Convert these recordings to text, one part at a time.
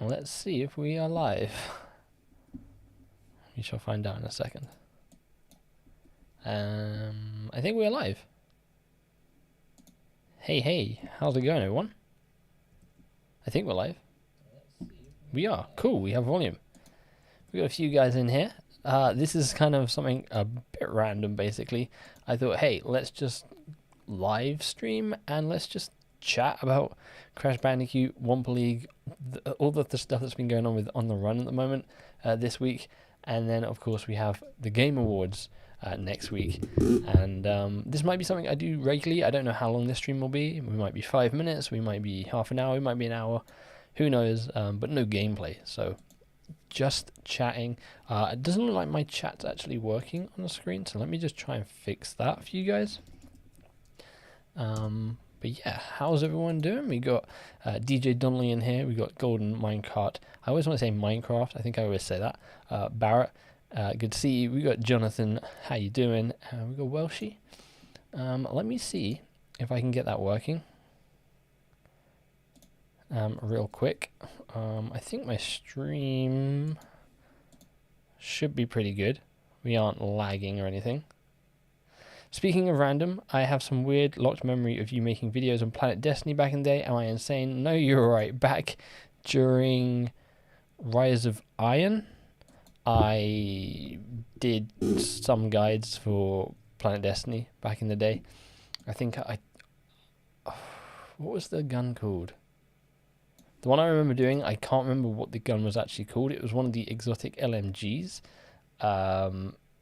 Let's see if we are live. We shall find out in a second. I think we're live. Hey, how's it going, everyone? I think we're live. We are. Cool, we have volume. We got a few guys in here. This is kind of something a bit random, basically. I thought, hey, let's just live stream and let's just chat about Crash Bandicoot, Wampa League, all the stuff that's been going on with On the Run at the moment this week. And then, of course, we have the Game Awards next week. And this might be something I do regularly. I don't know how long this stream will be. We might be 5 minutes. We might be half an hour. We might be an hour. Who knows? But no gameplay. So just chatting. It doesn't look like my chat's actually working on the screen. So let me just try and fix that for you guys. But yeah, how's everyone doing? We got DJ Donnelly in here. We got Golden Minecart. I always want to say Minecraft. I think I always say that. Barrett, good to see you. We got Jonathan. How you doing? We got Welshie. Let me see if I can get that working. Real quick. I think my stream should be pretty good. We aren't lagging or anything. Speaking of random, I have some weird locked memory of you making videos on Planet Destiny back in the day. Am I insane? No, you're right. Back during Rise of Iron, I did some guides for Planet Destiny back in the day. I think what was the gun called? The one I remember doing, I can't remember what the gun was actually called. It was one of the exotic LMGs.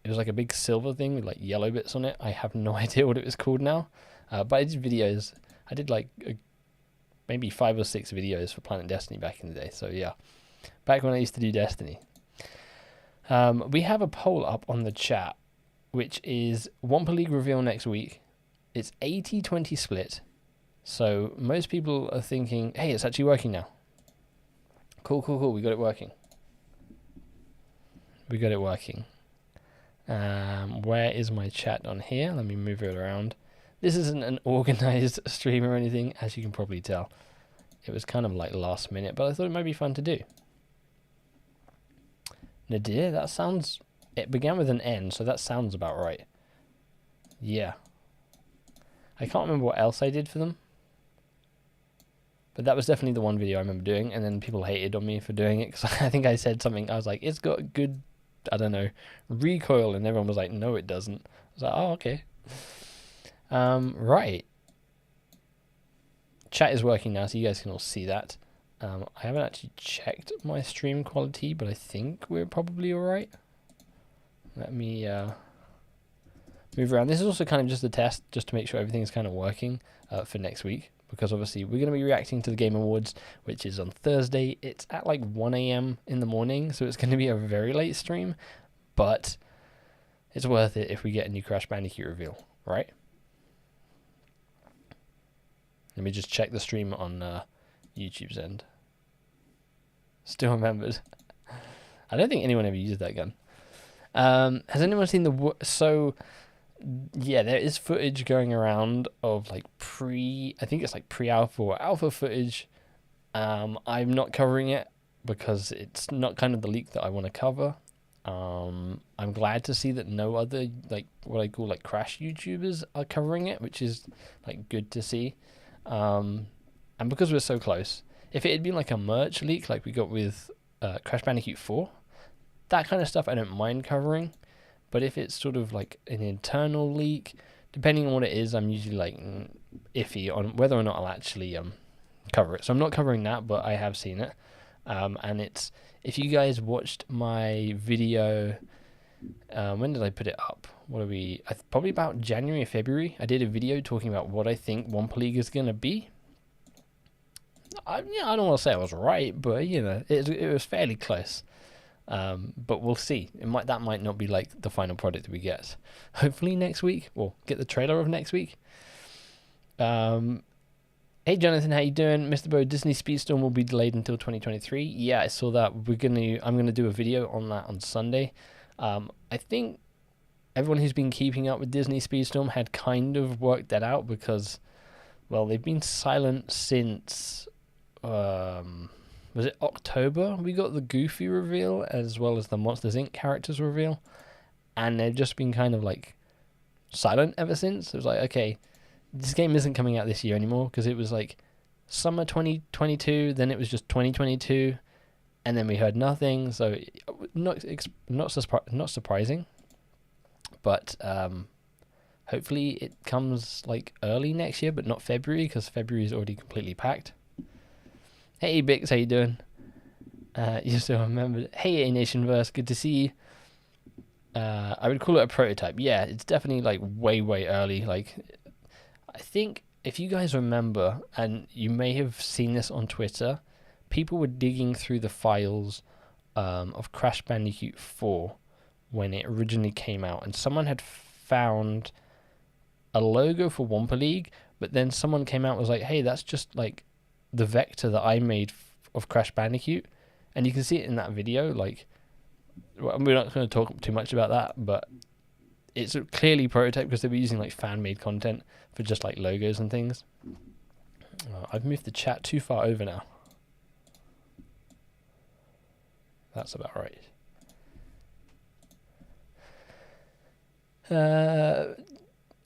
It was like a big silver thing with like yellow bits on it. I have no idea what it was called now. But I did videos. I did like maybe 5 or 6 videos for Planet Destiny back in the day. So yeah, back when I used to do Destiny. We have a poll up on the chat, which is Wampa League reveal next week. It's 80-20 split. So most people are thinking, hey, it's actually working now. Cool. We got it working. Where is my chat on here? Let me move it around. This isn't an organized stream or anything, as you can probably tell. It was kind of like last minute, but I thought it might be fun to do. Nadir, that sounds... It began with an N, so that sounds about right. Yeah. I can't remember what else I did for them. But that was definitely the one video I remember doing, and then people hated on me for doing it, because I think I said something, I was like, it's got good... I don't know, recoil, and everyone was like, no, it doesn't. I was like, oh, okay. Right. Chat is working now, so you guys can all see that. I haven't actually checked my stream quality, but I think we're probably alright. Let me move around. This is also kind of just a test, just to make sure everything's kind of working for next week. Because obviously we're going to be reacting to the Game Awards, which is on Thursday. It's at like 1 a.m. in the morning, so it's going to be a very late stream. But it's worth it if we get a new Crash Bandicoot reveal, right? Let me just check the stream on YouTube's end. Still remembered. I don't think anyone ever used that gun. Has anyone seen the... So... Yeah, there is footage going around of like I think it's like pre-alpha or alpha footage. I'm not covering it because it's not kind of the leak that I want to cover. I'm glad to see that no other like what I call like Crash YouTubers are covering it, which is like good to see. And because we're so close, if it had been like a merch leak like we got with Crash Bandicoot 4, that kind of stuff I don't mind covering. But if it's sort of like an internal leak, depending on what it is, I'm usually like iffy on whether or not I'll actually cover it. So I'm not covering that, but I have seen it. And it's, if you guys watched my video, when did I put it up? Probably about January or February. I did a video talking about what I think Wampa League is going to be. I don't want to say I was right, but you know, it was fairly close. But we'll see. That might not be like the final product that we get. Hopefully next week, or get the trailer of next week. Hey Jonathan, how you doing? MisterBo, Disney Speedstorm will be delayed until 2023. Yeah, I saw that. I'm gonna do a video on that on Sunday. I think everyone who's been keeping up with Disney Speedstorm had kind of worked that out because, well, they've been silent since was it October? We got the Goofy reveal as well as the Monsters Inc. characters reveal, and they've just been kind of like silent ever since. It was like, okay, this game isn't coming out this year anymore, because it was like summer 2022, then it was just 2022, and then we heard nothing. So not surprising, but hopefully it comes like early next year, but not February, because February is already completely packed. Hey Bix, how you doing? You still remember? Hey A Nationverse, good to see you. I would call it a prototype. Yeah, it's definitely like way early. Like, I think if you guys remember, and you may have seen this on Twitter, people were digging through the files of Crash Bandicoot 4 when it originally came out, and someone had found a logo for Wampa League, but then someone came out and was like, hey, that's just like the vector that I made of Crash Bandicoot, and you can see it in that video. Like, we're not going to talk too much about that, but it's clearly prototype, because they were using like fan-made content for just like logos and things. I've moved the chat too far over now. That's about right.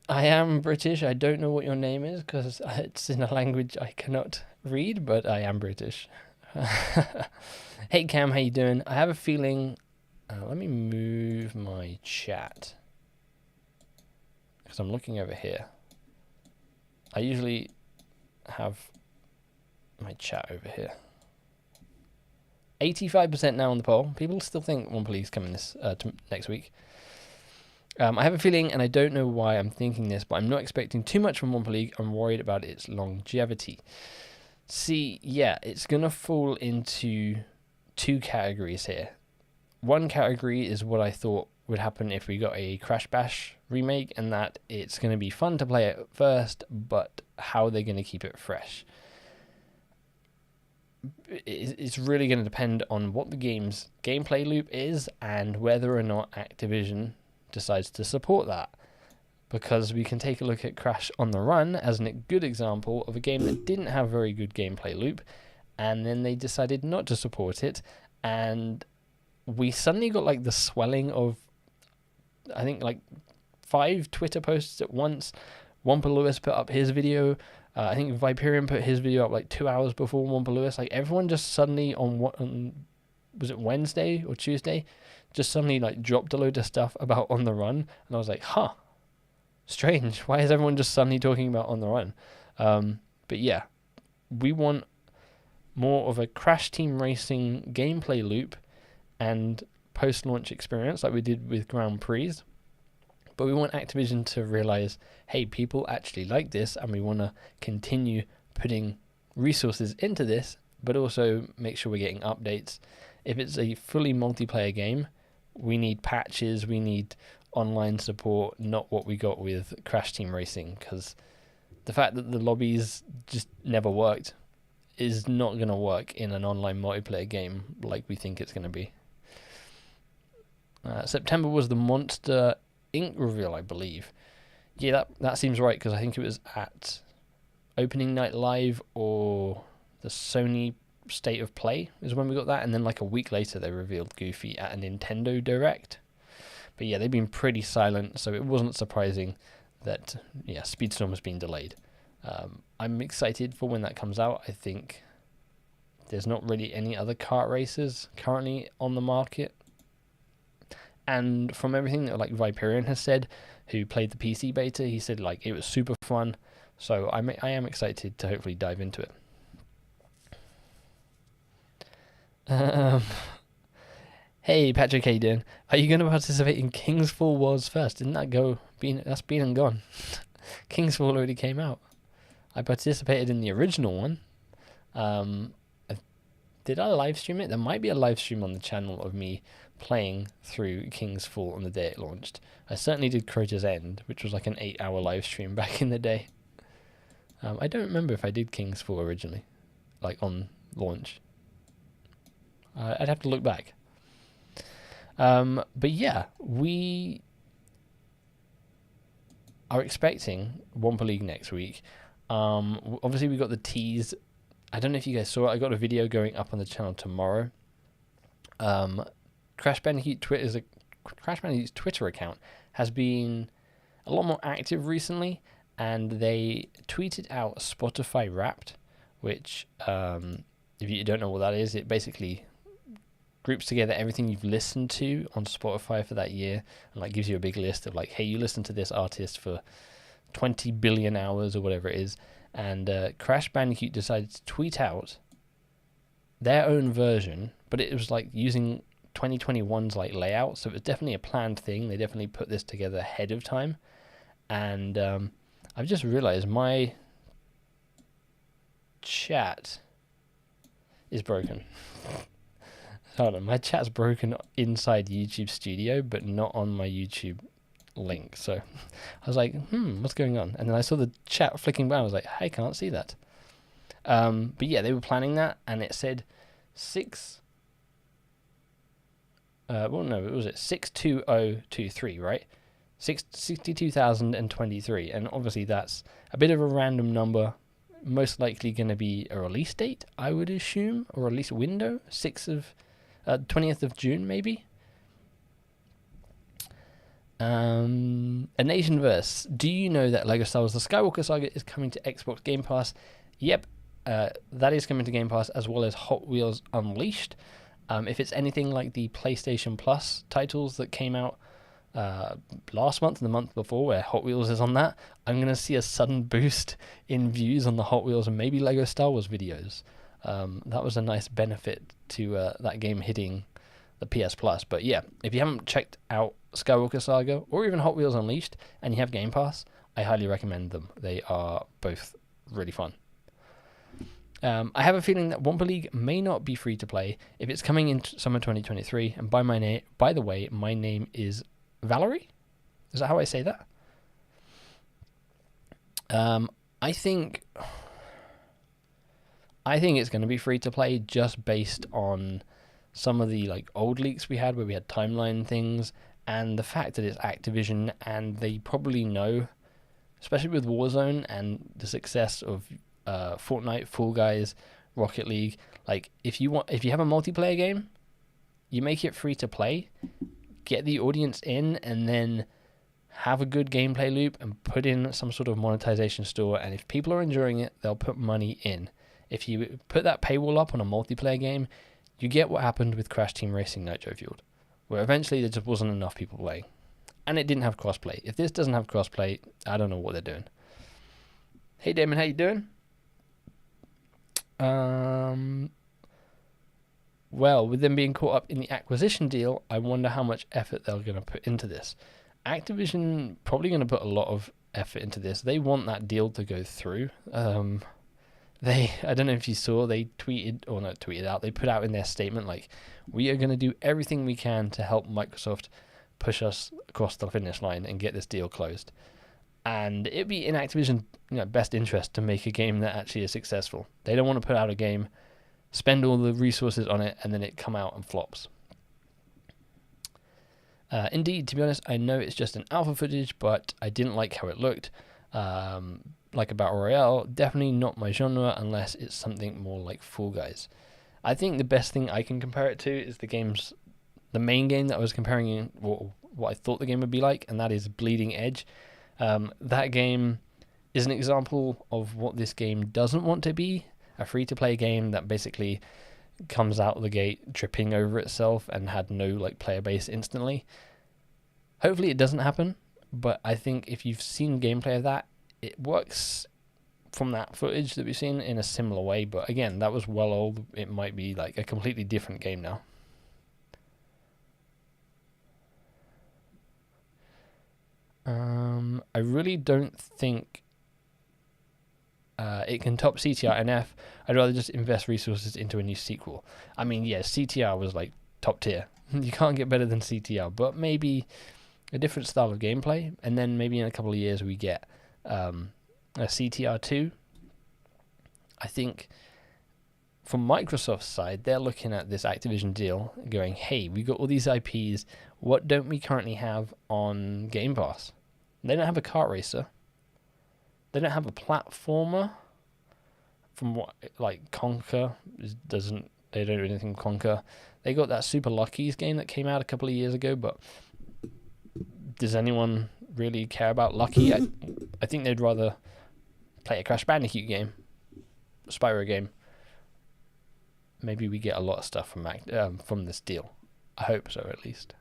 I am British. I don't know what your name is, because it's in a language I cannot read, but I am British. Hey Cam, how you doing? I have a feeling... let me move my chat, because I'm looking over here. I usually have my chat over here. 85% now on the poll. People still think Wampa League's coming this next week. I have a feeling, and I don't know why I'm thinking this, but I'm not expecting too much from Wampa League. I'm worried about its longevity. See, yeah, it's going to fall into two categories here. One category is what I thought would happen if we got a Crash Bash remake, and that it's going to be fun to play at first, but how they're going to keep it fresh. It's really going to depend on what the game's gameplay loop is and whether or not Activision decides to support that. Because we can take a look at Crash on the Run as a good example of a game that didn't have very good gameplay loop, and then they decided not to support it, and we suddenly got like the swelling of, I think, like 5 Twitter posts at once. Wampa Lewis put up his video. I think Viperion put his video up like 2 hours before Wampa Lewis. Like, everyone just suddenly on was it Wednesday or Tuesday, just suddenly like dropped a load of stuff about On the Run, and I was like, huh, strange. Why is everyone just suddenly talking about On the Run? But yeah, we want more of a Crash Team Racing gameplay loop and post-launch experience like we did with Grand Prix. But we want Activision to realize, hey, people actually like this, and we want to continue putting resources into this, but also make sure we're getting updates. If it's a fully multiplayer game, we need patches, we need online support, not what we got with Crash Team Racing, because the fact that the lobbies just never worked is not going to work in an online multiplayer game like we think it's going to be. September was the Monster Inc. reveal, I believe. Yeah, that seems right, because I think it was at Opening Night Live or the Sony State of Play is when we got that, and then like a week later they revealed Goofy at a Nintendo Direct. But yeah, they've been pretty silent, so it wasn't surprising that, yeah, Speedstorm has been delayed. I'm excited for when that comes out. I think there's not really any other kart racers currently on the market. And from everything that like Viperion has said, who played the PC beta, he said like it was super fun. So I am excited to hopefully dive into it. Hey Patrick, how you doing? Are you going to participate in King's Fall Worlds First? Didn't that go? That's been and gone. King's Fall already came out. I participated in the original one. Did I live stream it? There might be a live stream on the channel of me playing through King's Fall on the day it launched. I certainly did Crota's End, which was like an 8-hour live stream back in the day. I don't remember if I did King's Fall originally, like on launch. I'd have to look back. But yeah, we are expecting Wampa League next week. Obviously we got the tease I don't know if you guys saw it. I got a video going up on the channel tomorrow. Crash Bandicoot's Twitter account has been a lot more active recently, and they tweeted out Spotify Wrapped, which, if you don't know what that is, it basically groups together everything you've listened to on Spotify for that year, and like gives you a big list of like, hey, you listened to this artist for 20 billion hours or whatever it is. And Crash Bandicoot decided to tweet out their own version, but it was like using 2021's like layout, so it was definitely a planned thing. They definitely put this together ahead of time. And I've just realized my chat is broken. Hold on, my chat's broken inside YouTube Studio, but not on my YouTube link. So I was like, what's going on? And then I saw the chat flicking by. I was like, I can't see that. But yeah, they were planning that, and it said 62023, right? 62,023, and obviously that's a bit of a random number. Most likely going to be a release date, I would assume, or release window, 20th of June, maybe. A Nation Verse. Do you know that LEGO Star Wars The Skywalker Saga is coming to Xbox Game Pass? Yep, that is coming to Game Pass, as well as Hot Wheels Unleashed. If it's anything like the PlayStation Plus titles that came out last month and the month before, where Hot Wheels is on that, I'm going to see a sudden boost in views on the Hot Wheels and maybe LEGO Star Wars videos. That was a nice benefit to that game hitting the PS Plus. But yeah, if you haven't checked out Skywalker Saga or even Hot Wheels Unleashed and you have Game Pass, I highly recommend them. They are both really fun. I have a feeling that Wampa League may not be free to play if it's coming in summer 2023. And by the way, my name is Valerie. Is that how I say that? I think it's going to be free to play just based on some of the like old leaks we had, where we had timeline things, and the fact that it's Activision, and they probably know, especially with Warzone and the success of Fortnite, Fall Guys, Rocket League. Like if you have a multiplayer game, you make it free to play, get the audience in, and then have a good gameplay loop and put in some sort of monetization store. And if people are enjoying it, they'll put money in. If you put that paywall up on a multiplayer game, you get what happened with Crash Team Racing Nitro Fueled, where eventually there just wasn't enough people playing, and it didn't have crossplay. If this doesn't have crossplay, I don't know what they're doing. Hey Damon, how you doing? Well, with them being caught up in the acquisition deal, I wonder how much effort they're going to put into this. Activision probably going to put a lot of effort into this. They want that deal to go through. I don't know if you saw, they they put out in their statement, like, we are going to do everything we can to help Microsoft push us across the finish line and get this deal closed. And it'd be in Activision's best interest to make a game that actually is successful. They don't want to put out a game, spend all the resources on it, and then it come out and flops. Indeed, to be honest, I know it's just an alpha footage, but I didn't like how it looked. Like a Battle Royale, definitely not my genre unless it's something more like Fall Guys. I think the best thing I can compare it to is the main game that I was comparing in what I thought the game would be like, and that is Bleeding Edge. That game is an example of what this game doesn't want to be, a free-to-play game that basically comes out of the gate tripping over itself and had no like player base instantly. Hopefully it doesn't happen, but I think if you've seen gameplay of that, it works from that footage that we've seen in a similar way. But again, that was well old. It might be like a completely different game now. I really don't think it can top CTR NF. I'd rather just invest resources into a new sequel. I mean, yeah, CTR was like top tier. You can't get better than CTR, but maybe a different style of gameplay, and then maybe in a couple of years we get a CTR 2. I think from Microsoft's side, they're looking at this Activision deal going, hey, we got all these IPs, what don't we currently have on Game Pass? They don't have a kart racer. They don't have a platformer. from what like Conquer doesn't. They don't do anything with Conquer. They got that Super Lucky's game that came out a couple of years ago, but does anyone really care about Lucky? I think they'd rather play a Crash Bandicoot game, a Spyro game. Maybe we get a lot of stuff from this deal. I hope so, at least.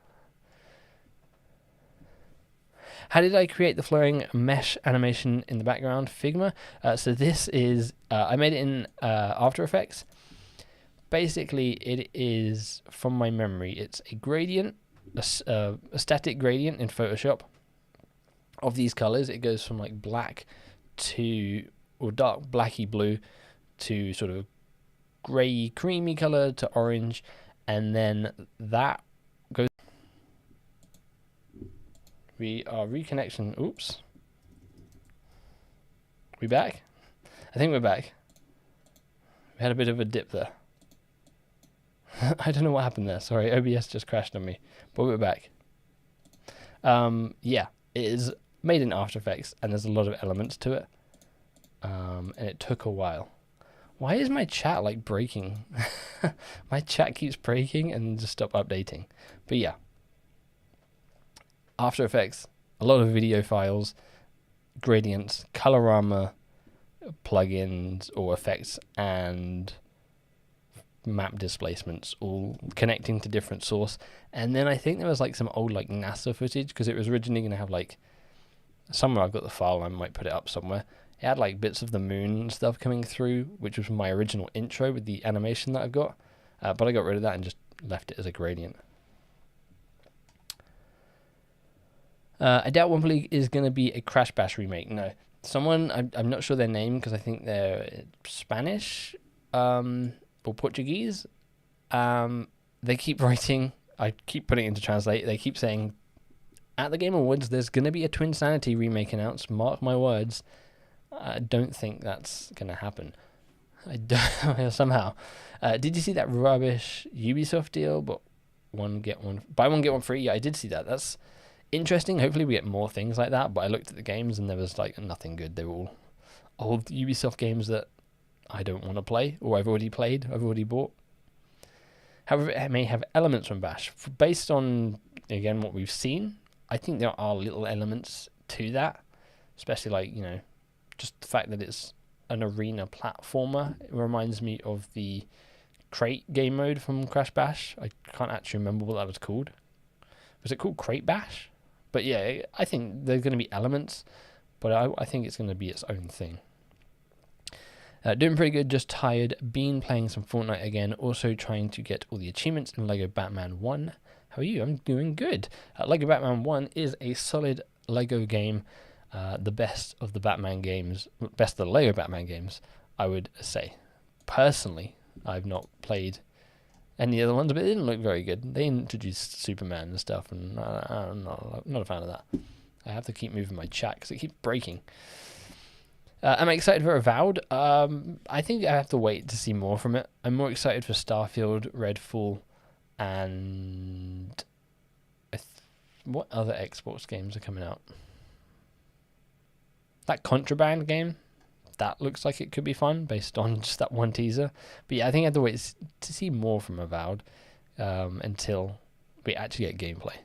How did I create the flowing mesh animation in the background? Figma. So this is, I made it in After Effects. Basically, it is, from my memory, it's a gradient, a static gradient in Photoshop of these colors. It goes from like black to, or dark blacky blue to sort of grey creamy color to orange, and then that goes. We are reconnection. Oops. We back? I think we're back. We had a bit of a dip there. I don't know what happened there. Sorry, OBS just crashed on me. But we're back. Yeah, it is made in After Effects, and there's a lot of elements to it. And it took a while. Why is my chat like breaking? My chat keeps breaking and just stop updating. But yeah. After Effects, a lot of video files, gradients, colorama, plugins or effects, and map displacements, all connecting to different source. And then I think there was like some old like NASA footage, because it was originally going to have like, somewhere I've got the file, I might put it up somewhere. It had like bits of the moon and stuff coming through, which was my original intro with the animation that I've got. But I got rid of that and just left it as a gradient. I doubt Wampa League is going to be a Crash Bash remake. No. Someone, I'm not sure their name because I think they're Spanish or Portuguese. They keep writing, I keep putting it into translate, they keep saying, at the Game Awards, there's going to be a Twin Sanity remake announced, mark my words. I don't think that's going to happen. I don't, somehow. Did you see that rubbish Ubisoft deal? But buy one get one free. Yeah, I did see that. That's interesting. Hopefully we get more things like that. But I looked at the games and there was like nothing good. They were all old Ubisoft games that I don't want to play, or I've already played, I've already bought. However, it may have elements from Bash. Based on, again, what we've seen, I think there are little elements to that, especially like, you know, just the fact that it's an arena platformer. It reminds me of the crate game mode from Crash Bash. I can't actually remember what that was called. Was it called Crate Bash? But yeah, I think there's going to be elements, but I think it's going to be its own thing. Doing pretty good, just tired. Been playing some Fortnite again, also trying to get all the achievements in LEGO Batman 1. How are you? I'm doing good. LEGO Batman 1 is a solid LEGO game. The best of the Batman games, best of the LEGO Batman games, I would say. Personally, I've not played any other ones, but they didn't look very good. They introduced Superman and stuff, and I'm not a fan of that. I have to keep moving my chat because it keeps breaking. Am I excited for Avowed? I think I have to wait to see more from it. I'm more excited for Starfield, Redfall, and what other Xbox games are coming out? That Contraband game, that looks like it could be fun based on just that one teaser. But yeah, I think I have to wait to see more from Avowed until we actually get gameplay.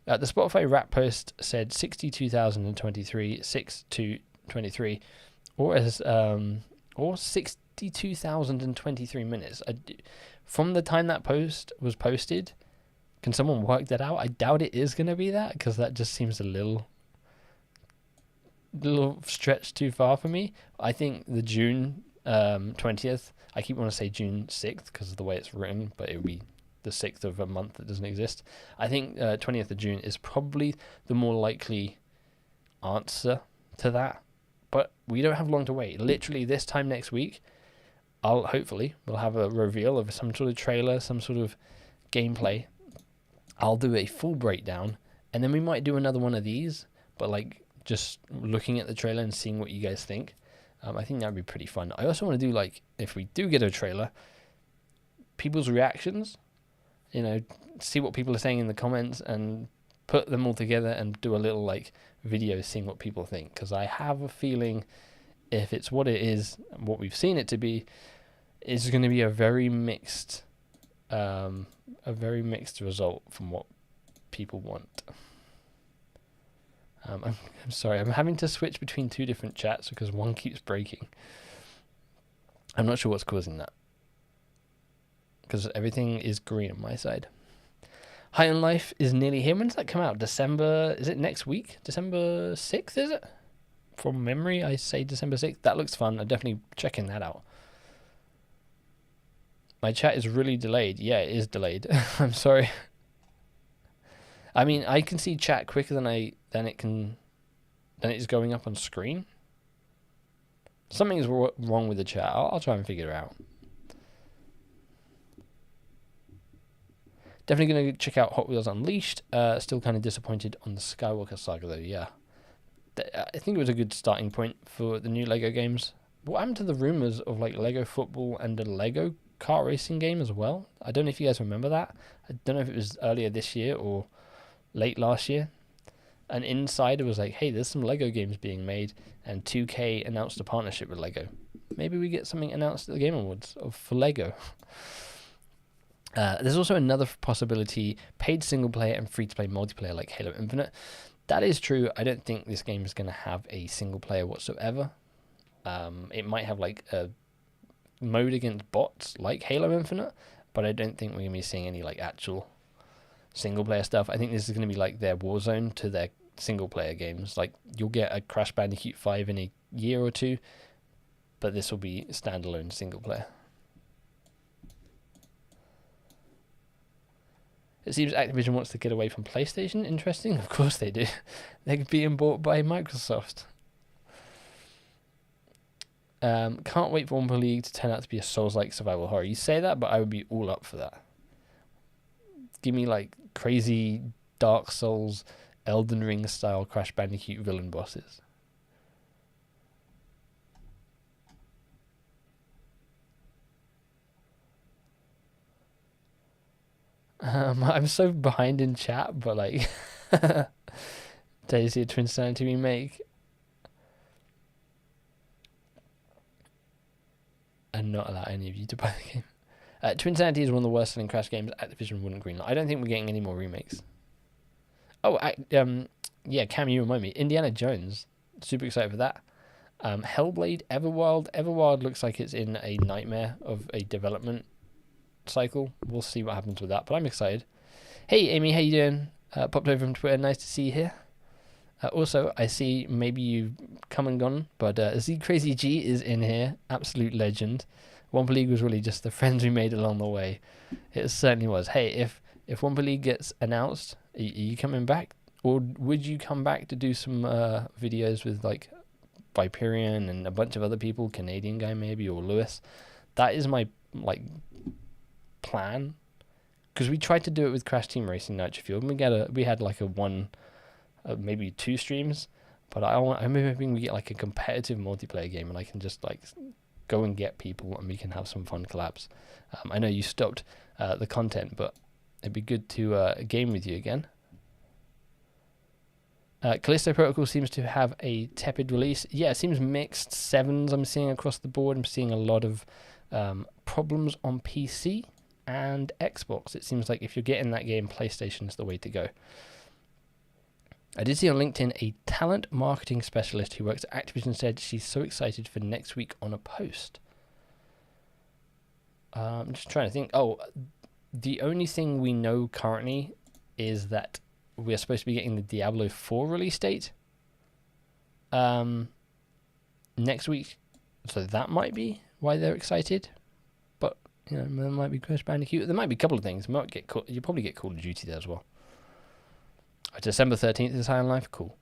The Spotify rap post said 62,023, 6/2/23, or 62,023 minutes. From the time that post was posted, can someone work that out? I doubt it is going to be that, because that just seems a little stretched too far for me. I think the June 20th, I keep wanting to say June 6th because of the way it's written, but it would be the 6th of a month that doesn't exist. I think 20th of June is probably the more likely answer to that, but we don't have long to wait. Literally this time next week, we'll have a reveal of some sort of trailer, some sort of gameplay. I'll do a full breakdown, and then we might do another one of these, but like just looking at the trailer and seeing what you guys think. I think that would be pretty fun. I also want to do, like, if we do get a trailer, people's reactions, you know, see what people are saying in the comments and put them all together and do a little, like, video seeing what people think. Because I have a feeling if it's what it is, what we've seen it to be, it's going to be a very mixed result from what people want. I'm sorry, I'm having to switch between two different chats because one keeps breaking. I'm not sure what's causing that, because everything is green on my side. High on Life is nearly here. When does that come out? December, is it next week? December 6th, is it? From memory, I say December 6th. That looks fun. I'm definitely checking that out. My chat is really delayed. Yeah, it is delayed. I'm sorry. I mean, I can see chat quicker than it's going up on screen. Something's wrong with the chat. I'll try and figure it out. Definitely going to check out Hot Wheels Unleashed. Still kind of disappointed on the Skywalker Saga though, yeah. I think it was a good starting point for the new LEGO games. What happened to the rumours of like LEGO football and a LEGO kart racing game as well? I don't know if you guys remember that. I don't know if it was earlier this year or late last year. An insider was like, hey, there's some LEGO games being made, and 2K announced a partnership with LEGO. Maybe we get something announced at the Game Awards for LEGO. There's also another possibility, paid single player and free-to-play multiplayer like Halo Infinite. That is true. I don't think this game is going to have a single player whatsoever. It might have like a mode against bots like Halo Infinite, but I don't think we're going to be seeing any like actual single player stuff. I think this is going to be like their Warzone to their single player games. Like you'll get a Crash Bandicoot 5 in a year or two, but this will be standalone single player. It seems Activision wants to get away from PlayStation. Interesting. Of course they do. They're being bought by Microsoft. Can't wait for Wampa League to turn out to be a Souls-like survival horror. You say that, but I would be all up for that. Give me like crazy Dark Souls, Elden Ring style Crash Bandicoot villain bosses. I'm so behind in chat, but like, Daisy a Twin Sanity remake, and not allow any of you to buy the game. Twin Sanity is one of the worst selling Crash games. Activision wouldn't greenlight. I don't think we're getting any more remakes. Oh, yeah, Cam, you remind me. Indiana Jones, super excited for that. Hellblade, Everwild. Everwild looks like it's in a nightmare of a development cycle. We'll see what happens with that, but I'm excited. Hey Amy, how you doing? Popped over from Twitter. Nice to see you here. Also, I see maybe you've come and gone, but Z Crazy G is in here. Absolute legend. Wampa League was really just the friends we made along the way. It certainly was. Hey, if Wampa League gets announced, are you coming back, or would you come back to do some videos with like Viperion and a bunch of other people, Canadian guy maybe, or Lewis? That is my like plan, because we tried to do it with Crash Team Racing Nitro Fuel, and we had like a one, maybe 2 streams, but I'm hoping we get like a competitive multiplayer game, and I can just like go and get people, and we can have some fun collabs. I know you stopped the content, but it'd be good to game with you again. Callisto Protocol seems to have a tepid release. Yeah, it seems mixed. 7s I'm seeing across the board. I'm seeing a lot of problems on PC and Xbox. It seems like if you're getting that game, PlayStation is the way to go. I did see on LinkedIn a talent marketing specialist who works at Activision said she's so excited for next week on a post. I'm just trying to think. Oh, the only thing we know currently is that we're supposed to be getting the Diablo 4 release date next week. So that might be why they're excited. But, you know, there might be Crash Bandicoot. There might be a couple of things. You'll probably get Call of Duty there as well. December 13th is High on Life. Cool.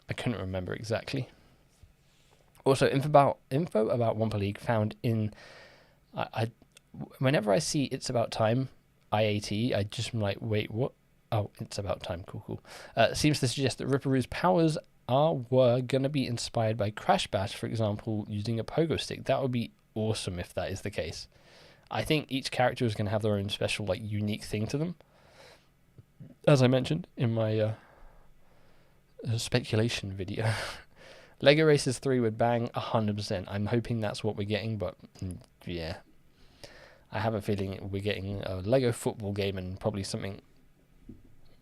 I couldn't remember exactly. Also, info about Wampa League found in... whenever I see It's About Time, IAT, I just am like, wait, what? Oh, It's About Time. Cool. Seems to suggest that Ripperoo's powers were going to be inspired by Crash Bash, for example, using a pogo stick. That would be awesome if that is the case. I think each character is going to have their own special, like, unique thing to them. As I mentioned in my speculation video, Lego Racers 3 would bang 100%. I'm hoping that's what we're getting, but yeah. I have a feeling we're getting a Lego football game and probably something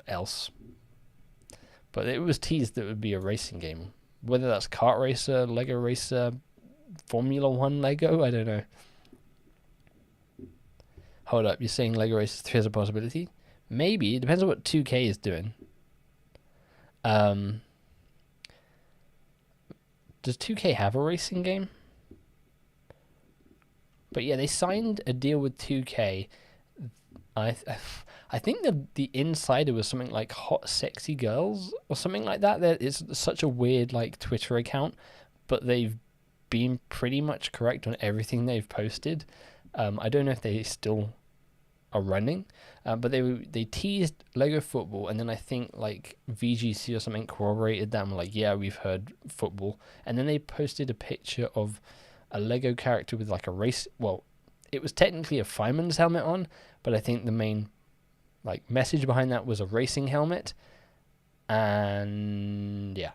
else. But it was teased that it would be a racing game. Whether that's Kart Racer, Lego Racer, Formula 1 Lego, I don't know. Hold up, you're saying Lego Racers 3 is a possibility? Maybe. It depends on what 2K is doing. Does 2K have a racing game? But yeah, they signed a deal with 2K. I think the insider was something like Hot Sexy Girls or something like that. It's such a weird like Twitter account, but they've been pretty much correct on everything they've posted. I don't know if they still are running, but they teased Lego football, and then I think like VGC or something corroborated them like, yeah, we've heard football, and then they posted a picture of a Lego character with like a race. Well, it was technically a fireman's helmet on, but I think the main like message behind that was a racing helmet, and yeah.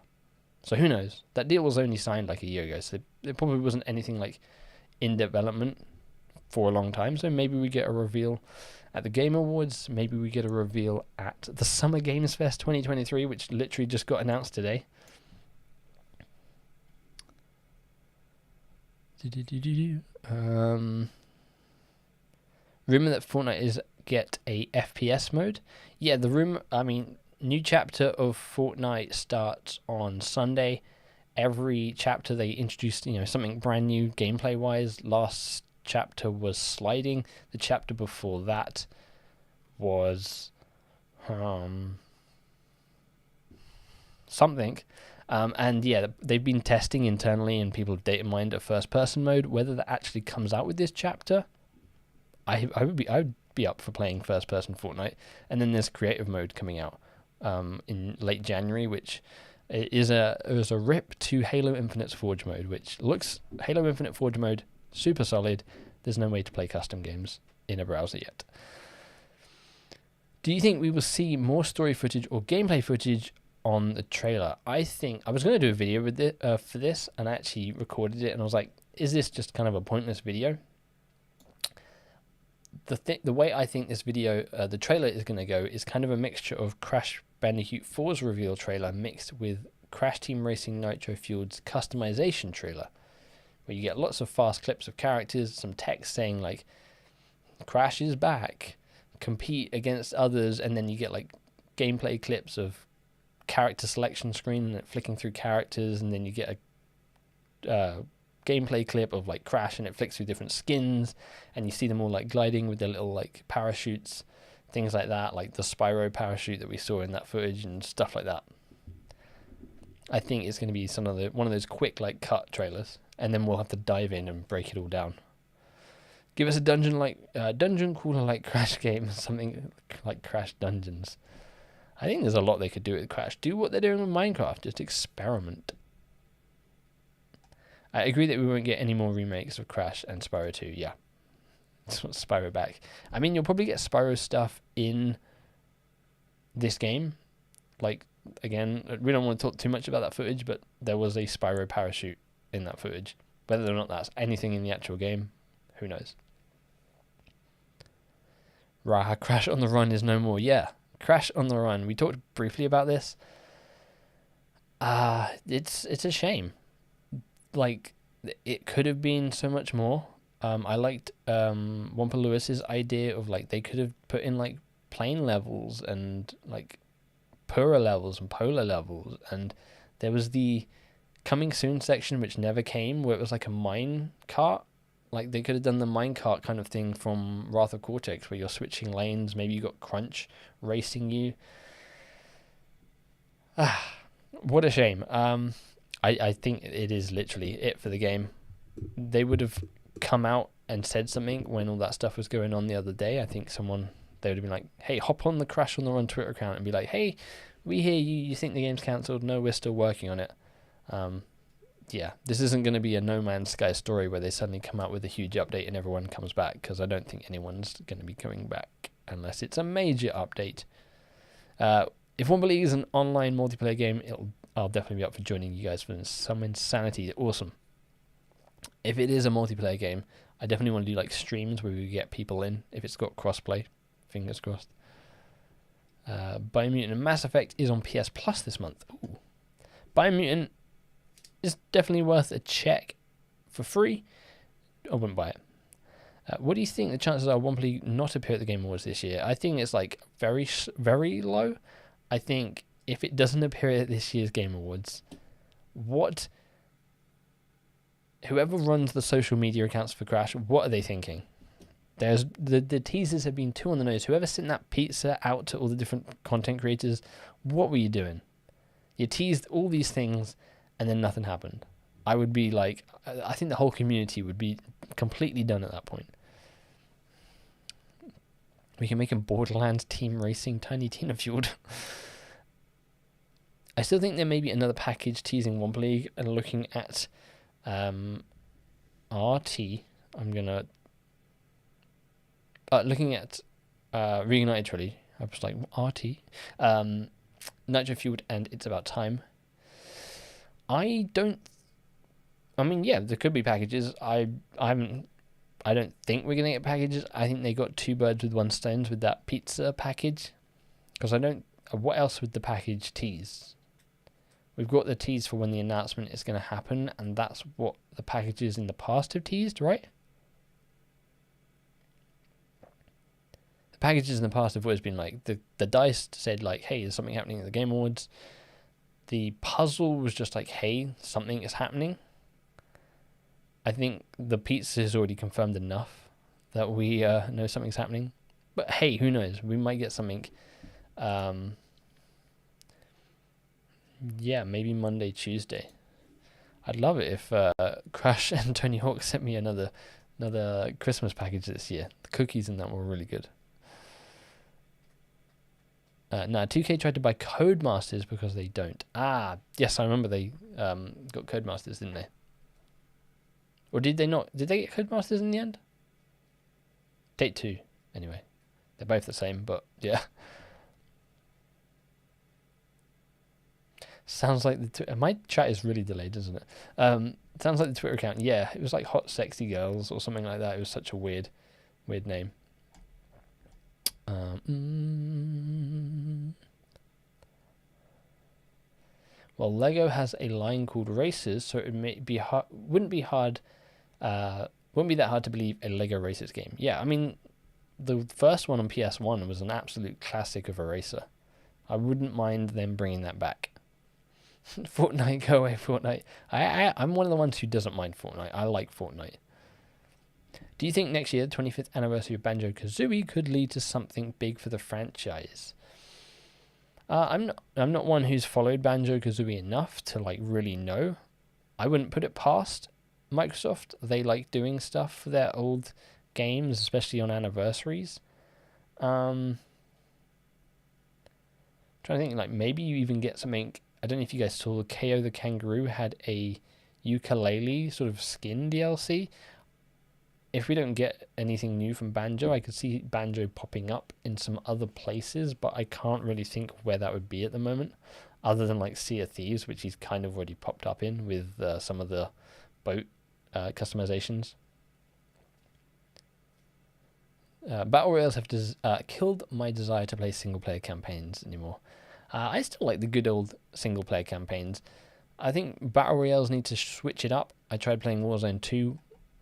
So who knows? That deal was only signed like a year ago, so it probably wasn't anything like in development for a long time. So maybe we get a reveal at the Game Awards. Maybe we get a reveal at the Summer Games Fest 2023, which literally just got announced today. Rumor that Fortnite is get a FPS mode. Yeah, the rumor. I mean, new chapter of Fortnite starts on Sunday. Every chapter they introduced, something brand new gameplay wise. Last chapter was sliding. The chapter before that was something. And yeah, they've been testing internally and people have data mined a first person mode. Whether that actually comes out with this chapter, I would be up for playing first person Fortnite. And then there's creative mode coming out in late January, which is a rip to Halo Infinite's Forge mode, which looks Halo Infinite Forge mode super solid. There's no way to play custom games in a browser yet. Do you think we will see more story footage or gameplay footage on the trailer? I think I was going to do a video with it for this, and I actually recorded it, and I was like, is this just kind of a pointless video? The way I think this video, the trailer is going to go, is kind of a mixture of Crash Bandicoot 4's reveal trailer mixed with Crash Team Racing Nitro Fueled's customization trailer, where you get lots of fast clips of characters, some text saying like, Crash is back, compete against others, and then you get like gameplay clips of character selection screen and flicking through characters, and then you get a gameplay clip of like Crash and it flicks through different skins, and you see them all like gliding with their little like parachutes, things like that, like the Spyro parachute that we saw in that footage and stuff like that. I think it's going to be one of those quick like cut trailers, and then we'll have to dive in and break it all down. Give us a dungeon crawler like Crash game, something like Crash Dungeons. I think there's a lot they could do with Crash. Do what they're doing with Minecraft, just experiment. I agree that we won't get any more remakes of Crash and Spyro 2. Yeah, Spyro back. I mean, you'll probably get Spyro stuff in this game. Like, again, we don't want to talk too much about that footage, but there was a Spyro parachute in that footage. Whether or not that's anything in the actual game, who knows? Raha, Crash on the Run is no more. Yeah, Crash on the Run. We talked briefly about this. It's a shame. Like, it could have been so much more. I liked Wampa Lewis's idea of like they could have put in like plane levels and like Pura levels and Polar levels, and there was the coming soon section which never came, where it was like a mine cart. Like they could have done the minecart kind of thing from Wrath of Cortex, where you're switching lanes. Maybe you got Crunch racing you. What a shame. I think it is literally it for the game. They would have come out and said something when all that stuff was going on the other day. I think they would have been like, hey, hop on the Crash on the Run Twitter account and be like, hey, we hear you. You think the game's cancelled? No, we're still working on it. Yeah, this isn't going to be a No Man's Sky story where they suddenly come out with a huge update and everyone comes back, because I don't think anyone's going to be coming back unless it's a major update. If Wampa League is an online multiplayer game, I'll definitely be up for joining you guys for some insanity. Awesome. If it is a multiplayer game, I definitely want to do like streams where we get people in. If it's got crossplay, fingers crossed. Biomutant and Mass Effect is on PS Plus this month. Ooh. Biomutant is definitely worth a check for free. I wouldn't buy it. What do you think the chances are Wampa League not appear at the Game Awards this year? I think it's like very, very low. I think if it doesn't appear at this year's Game Awards, whoever runs the social media accounts for Crash, what are they thinking? There's the teasers have been too on the nose. Whoever sent that pizza out to all the different content creators, what were you doing? You teased all these things and then nothing happened. I would be like, I think the whole community would be completely done at that point. We can make a Borderlands team racing Tiny Tina fueled. I still think there may be another package teasing Wampa League and looking at RT. I'm gonna looking at Reignited Trilogy. I was like RT, Nitro Fueled, and It's About Time. I mean, yeah, there could be packages. I don't think we're gonna get packages. I think they got two birds with one stone with that pizza package. Because what else would the package tease? We've got the tease for when the announcement is going to happen, and that's what the packages in the past have teased, right? The packages in the past have always been like, the dice said like, hey, there's something happening at the Game Awards. The puzzle was just like, hey, something is happening. I think the pizza is already confirmed enough that we know something's happening. But hey, who knows? We might get something... yeah, maybe Monday, Tuesday. I'd love it if Crash and Tony Hawk sent me another Christmas package this year. The cookies in that were really good. 2K tried to buy Codemasters because they don't. Yes, I remember they got Codemasters, didn't they? Or did they not? Did they get Codemasters in the end? Take-Two, anyway. They're both the same, but yeah. Sounds like my chat is really delayed, isn't it? Sounds like the Twitter account. Yeah, it was like Hot Sexy Girls or something like that. It was such a weird name. Well, Lego has a line called Racers, so it wouldn't be that hard to believe a Lego Racers game. Yeah, I mean, the first one on PS1 was an absolute classic of a racer. I wouldn't mind them bringing that back. Fortnite, go away, Fortnite. I'm one of the ones who doesn't mind Fortnite. I like Fortnite. Do you think next year, the 25th anniversary of Banjo-Kazooie could lead to something big for the franchise? I'm not one who's followed Banjo-Kazooie enough to like really know. I wouldn't put it past Microsoft. They like doing stuff for their old games, especially on anniversaries. Trying to think, like maybe you even get something. I don't know if you guys saw, KO the Kangaroo had a ukulele sort of skin DLC. If we don't get anything new from Banjo, I could see Banjo popping up in some other places, but I can't really think where that would be at the moment, other than like Sea of Thieves, which he's kind of already popped up in with some of the boat customizations. Battle Royales have killed my desire to play single-player campaigns anymore. I still like the good old single-player campaigns. I think Battle Royales need to switch it up. I tried playing Warzone 2.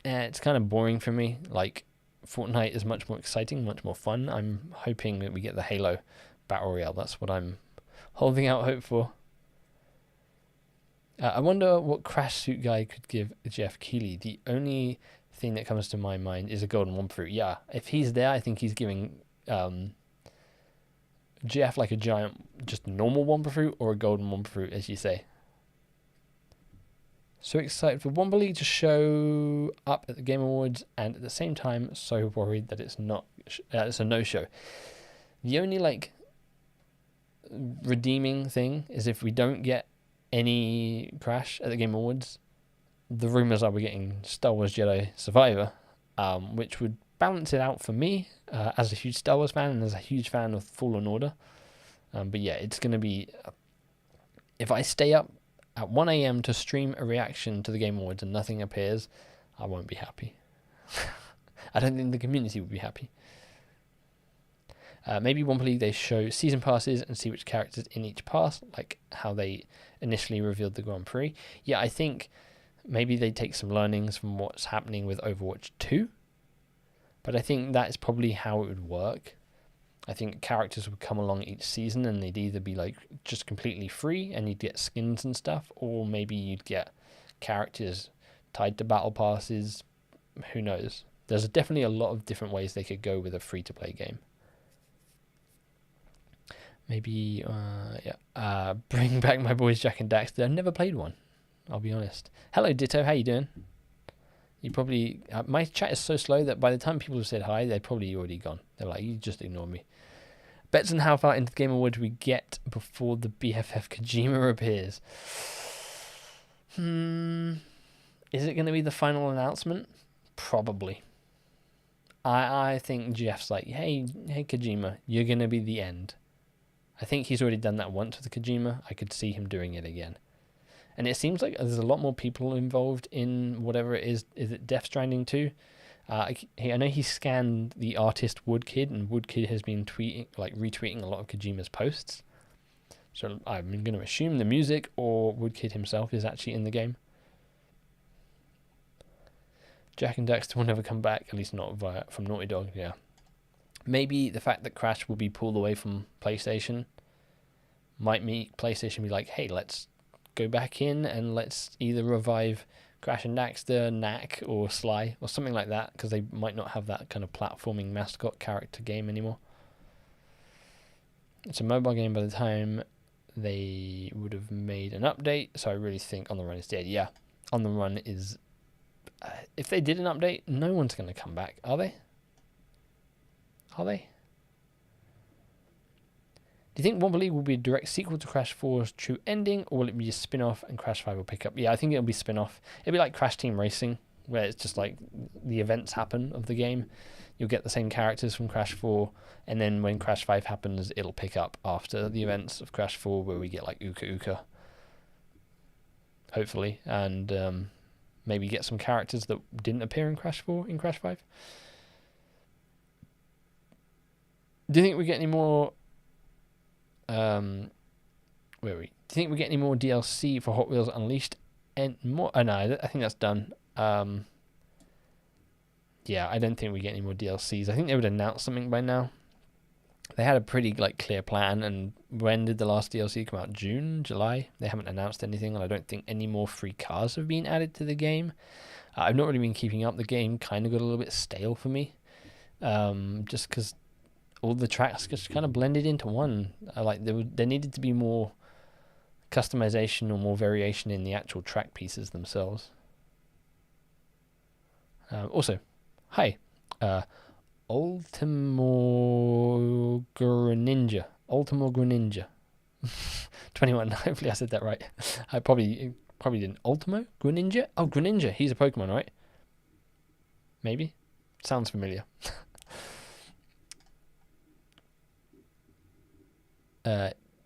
It's kind of boring for me. Like, Fortnite is much more exciting, much more fun. I'm hoping that we get the Halo Battle Royale. That's what I'm holding out hope for. I wonder what Crash Suit Guy could give Jeff Keighley. The only thing that comes to my mind is a golden Wumpa fruit. Yeah, if he's there, I think he's giving... Jeff like a giant, just normal Wumpa fruit or a golden Wumpa fruit, as you say. So excited for Wampa League to show up at the Game Awards, and at the same time, so worried that it's not. It's a no-show. The only like redeeming thing is if we don't get any Crash at the Game Awards, the rumors are we're getting Star Wars Jedi Survivor, which would balance it out for me as a huge Star Wars fan and as a huge fan of Fallen Order. But yeah, it's going to be If I stay up at 1 a.m. to stream a reaction to the Game Awards and nothing appears, I won't be happy. I don't think the community would be happy. Maybe Wampa League, they show season passes and see which characters in each pass, like how they initially revealed the Grand Prix. Yeah, I think maybe they take some learnings from what's happening with Overwatch 2, but I think that is probably how it would work. I think characters would come along each season and they'd either be like just completely free and you'd get skins and stuff, or maybe you'd get characters tied to battle passes. Who knows? There's definitely a lot of different ways they could go with a free-to-play game. Maybe, bring back my boys Jack and Daxter. I've never played one, I'll be honest. Hello, Ditto. How you doing? You probably... my chat is so slow that by the time people have said hi, they're probably already gone. They're like, you just ignore me. Bets on how far into the Game Awards we get before the BFF Kojima appears. Is it going to be the final announcement? Probably. I think Jeff's like, hey Kojima, you're going to be the end. I think he's already done that once with Kojima. I could see him doing it again. And it seems like there's a lot more people involved in whatever it is. Is it Death Stranding 2? I know he scanned the artist Woodkid, and Woodkid has been retweeting a lot of Kojima's posts. So I'm going to assume the music or Woodkid himself is actually in the game. Jack and Daxter will never come back, at least not from Naughty Dog, yeah. Maybe the fact that Crash will be pulled away from PlayStation might make PlayStation be like, hey, let's go back in and let's either revive Crash and Daxter, Knack, or Sly, or something like that, because they might not have that kind of platforming mascot character game anymore. It's a mobile game by the time they would have made an update, so I really think On the Run is dead. Yeah, On the Run is... if they did an update, no one's going to come back, are they? Are they? Do you think Wumpa League will be a direct sequel to Crash 4's true ending, or will it be a spin-off and Crash 5 will pick up? Yeah, I think it'll be spin-off. It'll be like Crash Team Racing, where it's just like the events happen of the game. You'll get the same characters from Crash 4, and then when Crash 5 happens, it'll pick up after the events of Crash 4, where we get like Uka Uka. Hopefully. And maybe get some characters that didn't appear in Crash 4 in Crash 5. Do you think we get any more... where are we? Do you think we get any more DLC for Hot Wheels Unleashed? And more? Oh, no, I think that's done. Yeah, I don't think we get any more DLCs. I think they would announce something by now. They had a pretty clear plan, and when did the last DLC come out? June? July? They haven't announced anything, and I don't think any more free cars have been added to the game. I've not really been keeping up. The game kind of got a little bit stale for me, just because all the tracks just kind of blended into one. There needed to be more customization or more variation in the actual track pieces themselves. Also, hi, Ultimo Greninja. 21. Hopefully I said that right. I probably didn't. Ultimo Greninja? Oh, Greninja. He's a Pokemon, right? Maybe. Sounds familiar.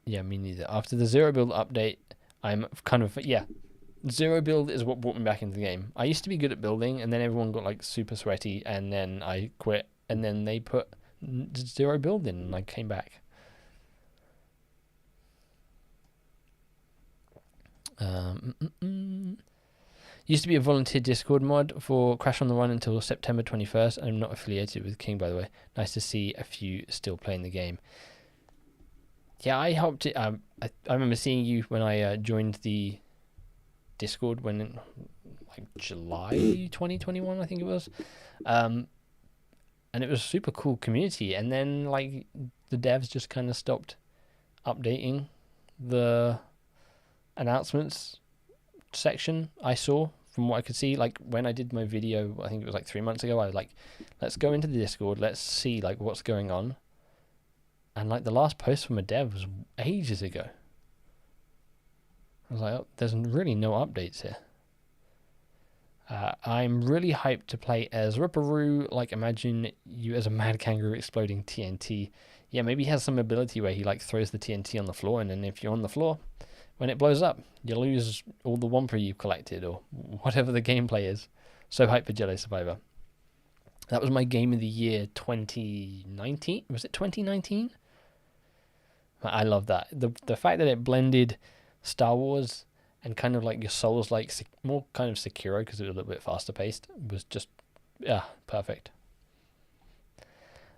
Yeah, me neither. After the Zero Build update, I'm kind of... Yeah, Zero Build is what brought me back into the game. I used to be good at building, and then everyone got super sweaty, and then I quit, and then they put Zero Build in, and I came back. Used to be a volunteer Discord mod for Crash on the Run until September 21st. I'm not affiliated with King, by the way. Nice to see a few still playing the game. Yeah, I helped it. I remember seeing you when I joined the Discord when July 2021, I think it was. And it was a super cool community. And then the devs just kind of stopped updating the announcements section. I saw, from what I could see, when I did my video, I think it was 3 months ago, I was let's go into the Discord, let's see what's going on. And the last post from a dev was ages ago. I was like, oh, there's really no updates here. I'm really hyped to play as Ripperoo. Imagine you as a mad kangaroo exploding TNT. Yeah, maybe he has some ability where he throws the TNT on the floor, and then if you're on the floor, when it blows up, you lose all the Wumpa you've collected or whatever the gameplay is. So hyped for Jello Survivor. That was my game of the year 2019. Was it 2019? I love that. The fact that it blended Star Wars and kind of like your Souls, like more kind of Sekiro because it was a little bit faster paced, was just perfect.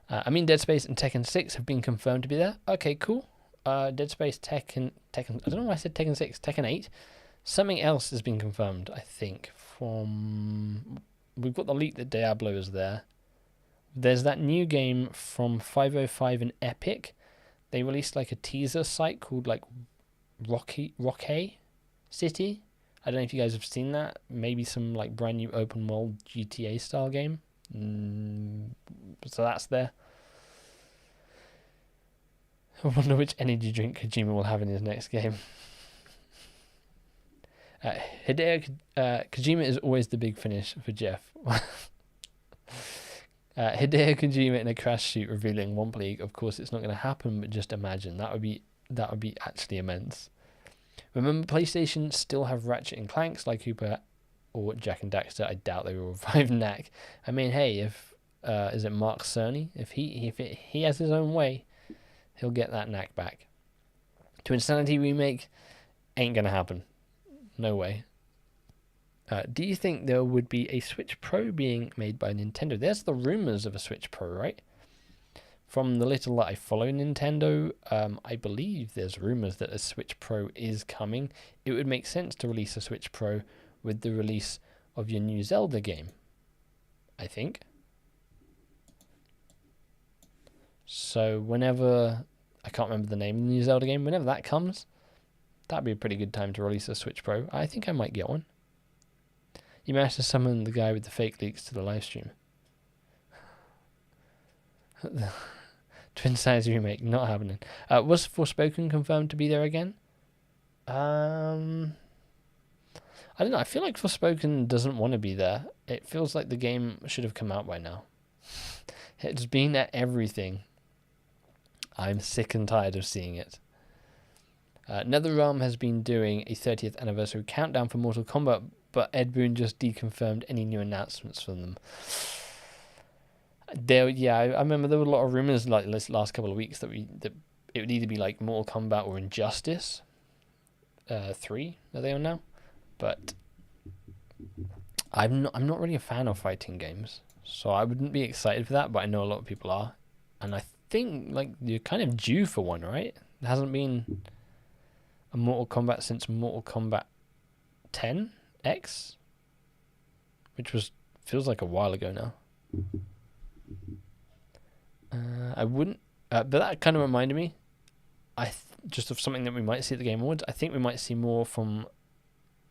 I mean, Dead Space and Tekken 6 have been confirmed to be there. Okay, cool. Dead Space, Tekken. I don't know why I said Tekken 6, Tekken 8. Something else has been confirmed, I think, from... We've got the leak that Diablo is there. There's that new game from 505 and Epic. They released like a teaser site called like Rocky City. I don't know if you guys have seen that. Maybe some like brand new open world GTA style game. So that's there. I wonder which energy drink Kojima will have in his next game. Hideo Kojima is always the big finish for Jeff. Hideo Kojima in a crash shoot revealing Wampa League. Of course, it's not going to happen, but just imagine that would be actually immense. Remember, PlayStation still have Ratchet and Clank, Sly Cooper, or Jack and Daxter. I doubt they will revive Knack. I mean, hey, if is it Mark Cerny? If he has his own way, he'll get that Knack back. To Insanity remake ain't gonna happen. No way. Do you think there would be a Switch Pro being made by Nintendo? There's the rumors of a Switch Pro, right? From the little that I follow Nintendo, I believe there's rumors that a Switch Pro is coming. It would make sense to release a Switch Pro with the release of your new Zelda game, I think. So whenever, I can't remember the name of the new Zelda game, whenever that comes, that'd be a pretty good time to release a Switch Pro. I think I might get one. You managed to summon the guy with the fake leaks to the live stream. Twin Size remake, not happening. Was Forspoken confirmed to be there again? I don't know. I feel like Forspoken doesn't want to be there. It feels like the game should have come out by now. It's been at everything. I'm sick and tired of seeing it. NetherRealm has been doing a 30th anniversary countdown for Mortal Kombat, but Ed Boon just deconfirmed any new announcements from them. I remember there were a lot of rumors like this last couple of weeks that it would either be like Mortal Kombat or Injustice 3. Are they on now? But I'm not really a fan of fighting games, so I wouldn't be excited for that. But I know a lot of people are, and I think like you're kind of due for one, right? There hasn't been a Mortal Kombat since Mortal Kombat 10 X, which feels like a while ago now. I wouldn't, but that kind of reminded me, just of something that we might see at the Game Awards. I think we might see more from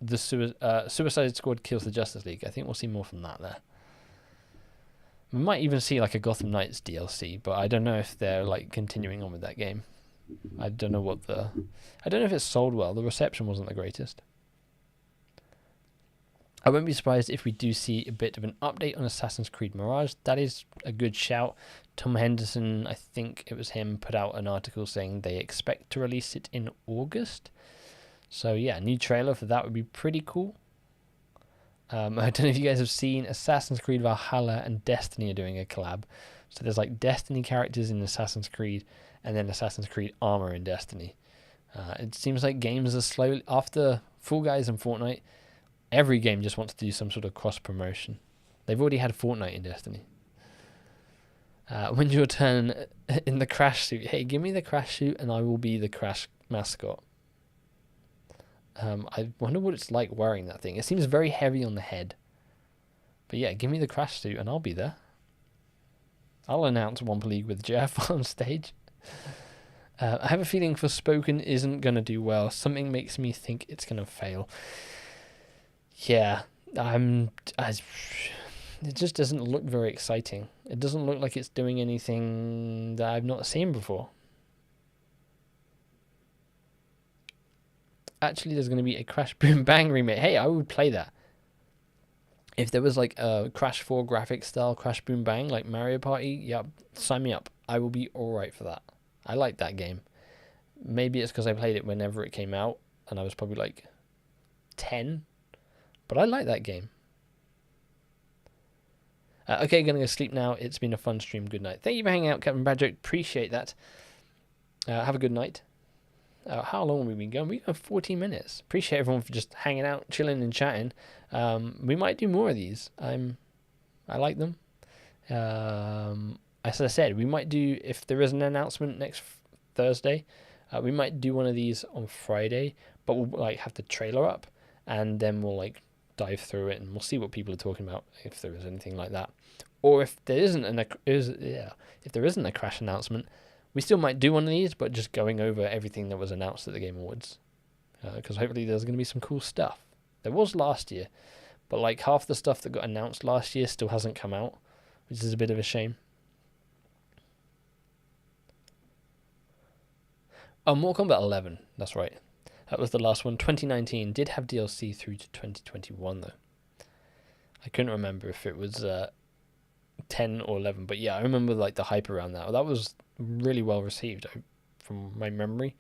the Suicide Squad Kills the Justice League. I think we'll see more from that there. We might even see like a Gotham Knights DLC, but I don't know if they're like continuing on with that game. I don't know if it's sold well. The reception wasn't the greatest. I won't be surprised if we do see a bit of an update on Assassin's Creed Mirage. That is a good shout. Tom Henderson, I think it was him, put out an article saying they expect to release it in August. So yeah, new trailer for that would be pretty cool. I don't know if you guys have seen Assassin's Creed Valhalla and Destiny are doing a collab. So there's like Destiny characters in Assassin's Creed and then Assassin's Creed armor in Destiny. It seems like games are slowly, after Fall Guys and Fortnite, every game just wants to do some sort of cross-promotion. They've already had Fortnite in Destiny. When's your turn in the Crash suit? Hey, give me the Crash suit and I will be the Crash mascot. I wonder what it's like wearing that thing. It seems very heavy on the head. But yeah, give me the Crash suit and I'll be there. I'll announce Wampa League with Jeff on stage. I have a feeling Forspoken isn't going to do well. Something makes me think it's going to fail. Yeah, it just doesn't look very exciting. It doesn't look like it's doing anything that I've not seen before. Actually, there's going to be a Crash Boom Bang remake. Hey, I would play that. If there was like a Crash 4 graphic style Crash Boom Bang, like Mario Party, yep, sign me up. I will be alright for that. I like that game. Maybe it's because I played it whenever it came out, and I was probably like 10. But I like that game. Okay, gonna go sleep now. It's been a fun stream. Good night. Thank you for hanging out, Captain Badger. Appreciate that. Have a good night. How long have we been going? We've got 14 minutes. Appreciate everyone for just hanging out, chilling and chatting. We might do more of these. I like them. As I said, we might do, if there is an announcement next Thursday, we might do one of these on Friday, but we'll like have the trailer up, and then we'll like dive through it, and we'll see what people are talking about, if there is anything like that. Or if there isn't if there isn't a Crash announcement, we still might do one of these, but just going over everything that was announced at the Game Awards, because hopefully there's going to be some cool stuff. There was last year, but like half the stuff that got announced last year still hasn't come out, which is a bit of a shame. Oh, Mortal Kombat 11, that's right. That was the last one. 2019 did have DLC through to 2021 though. I couldn't remember if it was 10 or 11, but yeah, I remember like the hype around that. That was really well received from my memory,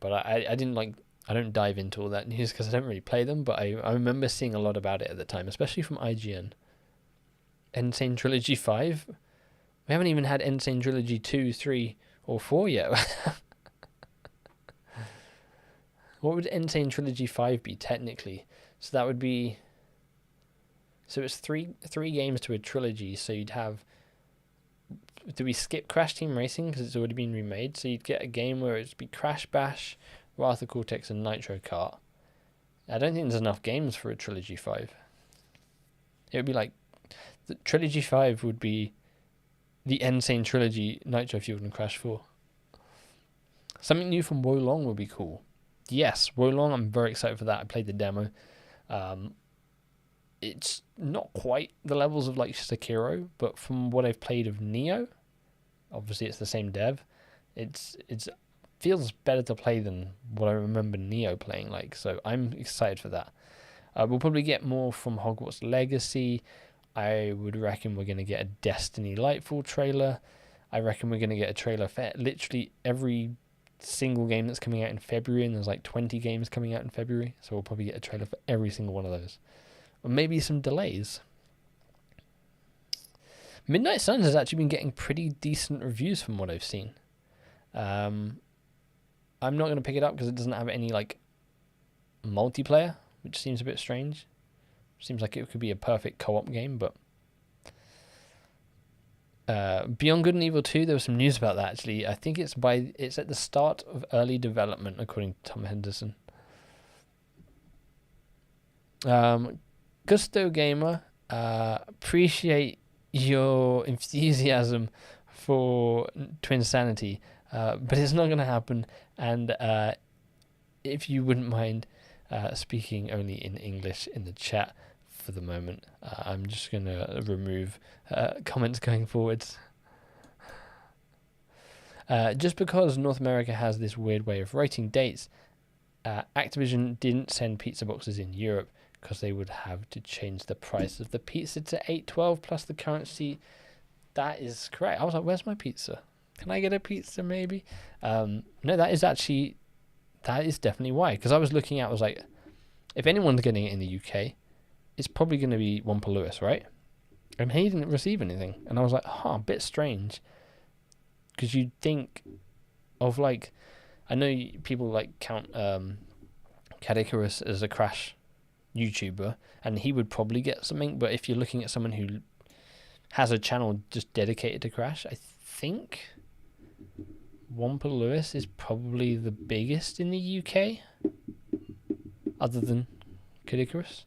but I don't dive into all that news because I don't really play them, but I remember seeing a lot about it at the time, especially from IGN. Insane Trilogy 5? We haven't even had Insane Trilogy 2, 3, or 4 yet. What would Insane Trilogy 5 be technically? So that would be... So it's three games to a trilogy, so you'd have... Do we skip Crash Team Racing because it's already been remade? So you'd get a game where it'd be Crash Bash, Wrath of Cortex, and Nitro Kart. I don't think there's enough games for a Trilogy 5. It would be like... The Trilogy 5 would be the Insane Trilogy, Nitro Fueled, and Crash 4. Something new from Wo Long would be cool. Yes, Wo Long, I'm very excited for that. I played the demo. It's not quite the levels of like Sekiro, but from what I've played of Nioh, obviously it's the same dev, it's feels better to play than what I remember Nioh playing like, so I'm excited for that. We'll probably get more from Hogwarts Legacy. I would reckon we're going to get a Destiny Lightfall trailer. I reckon we're going to get a trailer for literally every single game that's coming out in February, and there's like 20 games coming out in February, so we'll probably get a trailer for every single one of those. Or maybe some delays. Midnight Suns has actually been getting pretty decent reviews from what I've seen. I'm not going to pick it up because it doesn't have any like multiplayer, which seems a bit strange. Seems like it could be a perfect co-op game, but Beyond Good and Evil 2, there was some news about that actually. I think it's at the start of early development, according to Tom Henderson. Gusto Gamer, appreciate your enthusiasm for Twinsanity, but it's not going to happen. And if you wouldn't mind speaking only in English in the chat for the moment, I'm just going to remove comments going forwards. Just because North America has this weird way of writing dates, Activision didn't send pizza boxes in Europe because they would have to change the price of the pizza to $8.12 plus the currency. That is correct. I was like, where's my pizza? Can I get a pizza maybe? No, that is definitely why. Because I was looking at, I was like, if anyone's getting it in the UK, it's probably going to be Wampa Lewis, right? And he didn't receive anything. And I was like, a bit strange. Because you'd think of like, I know people like count Cadicarus as a Crash YouTuber, and he would probably get something, but if you're looking at someone who has a channel just dedicated to Crash, I think Wampa Lewis is probably the biggest in the UK, other than Cadicarus.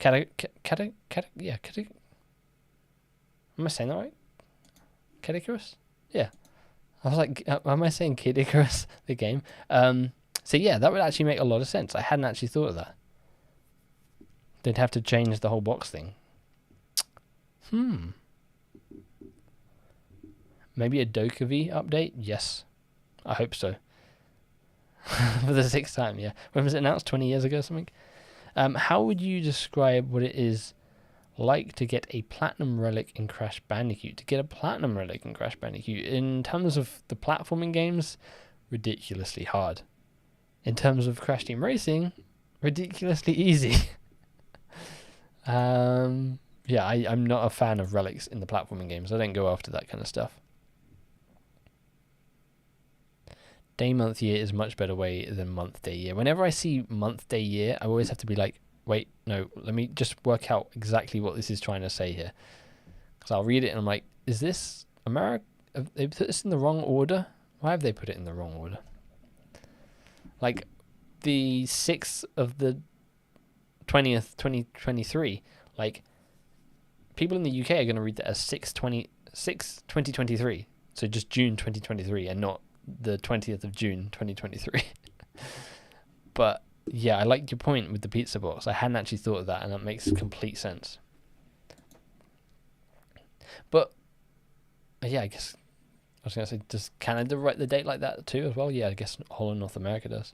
Am I saying that right? Cadicarus? Yeah. I was like, am I saying Kid Icarus, the game? So yeah, that would actually make a lot of sense. I hadn't actually thought of that. They'd have to change the whole box thing. Maybe a Dokkaev update? Yes. I hope so. For the 6th time, yeah. When was it announced? 20 years ago or something? How would you describe what it is like to get a platinum relic in Crash Bandicoot? To get a platinum relic in Crash Bandicoot, in terms of the platforming games, ridiculously hard. in terms of Crash Team Racing, ridiculously easy. Yeah, I'm not a fan of relics in the platforming games. I don't go after that kind of stuff. Day, month, year is much better way than month, day, year. Whenever I see month, day, year, I always have to be like, wait, no, let me just work out exactly what this is trying to say here. Because I'll read it and I'm like, is this America? Have they put this in the wrong order? Why have they put it in the wrong order? Like the 6th of the 20th, 2023. Like people in the UK are going to read that as 6/20/2023. So just June 2023 and not the 20th of June 2023. But yeah, I liked your point with the pizza box. I hadn't actually thought of that, and that makes complete sense. But yeah, I guess I was going to say, does Canada write the date like that too as well? Yeah, I guess all of North America does.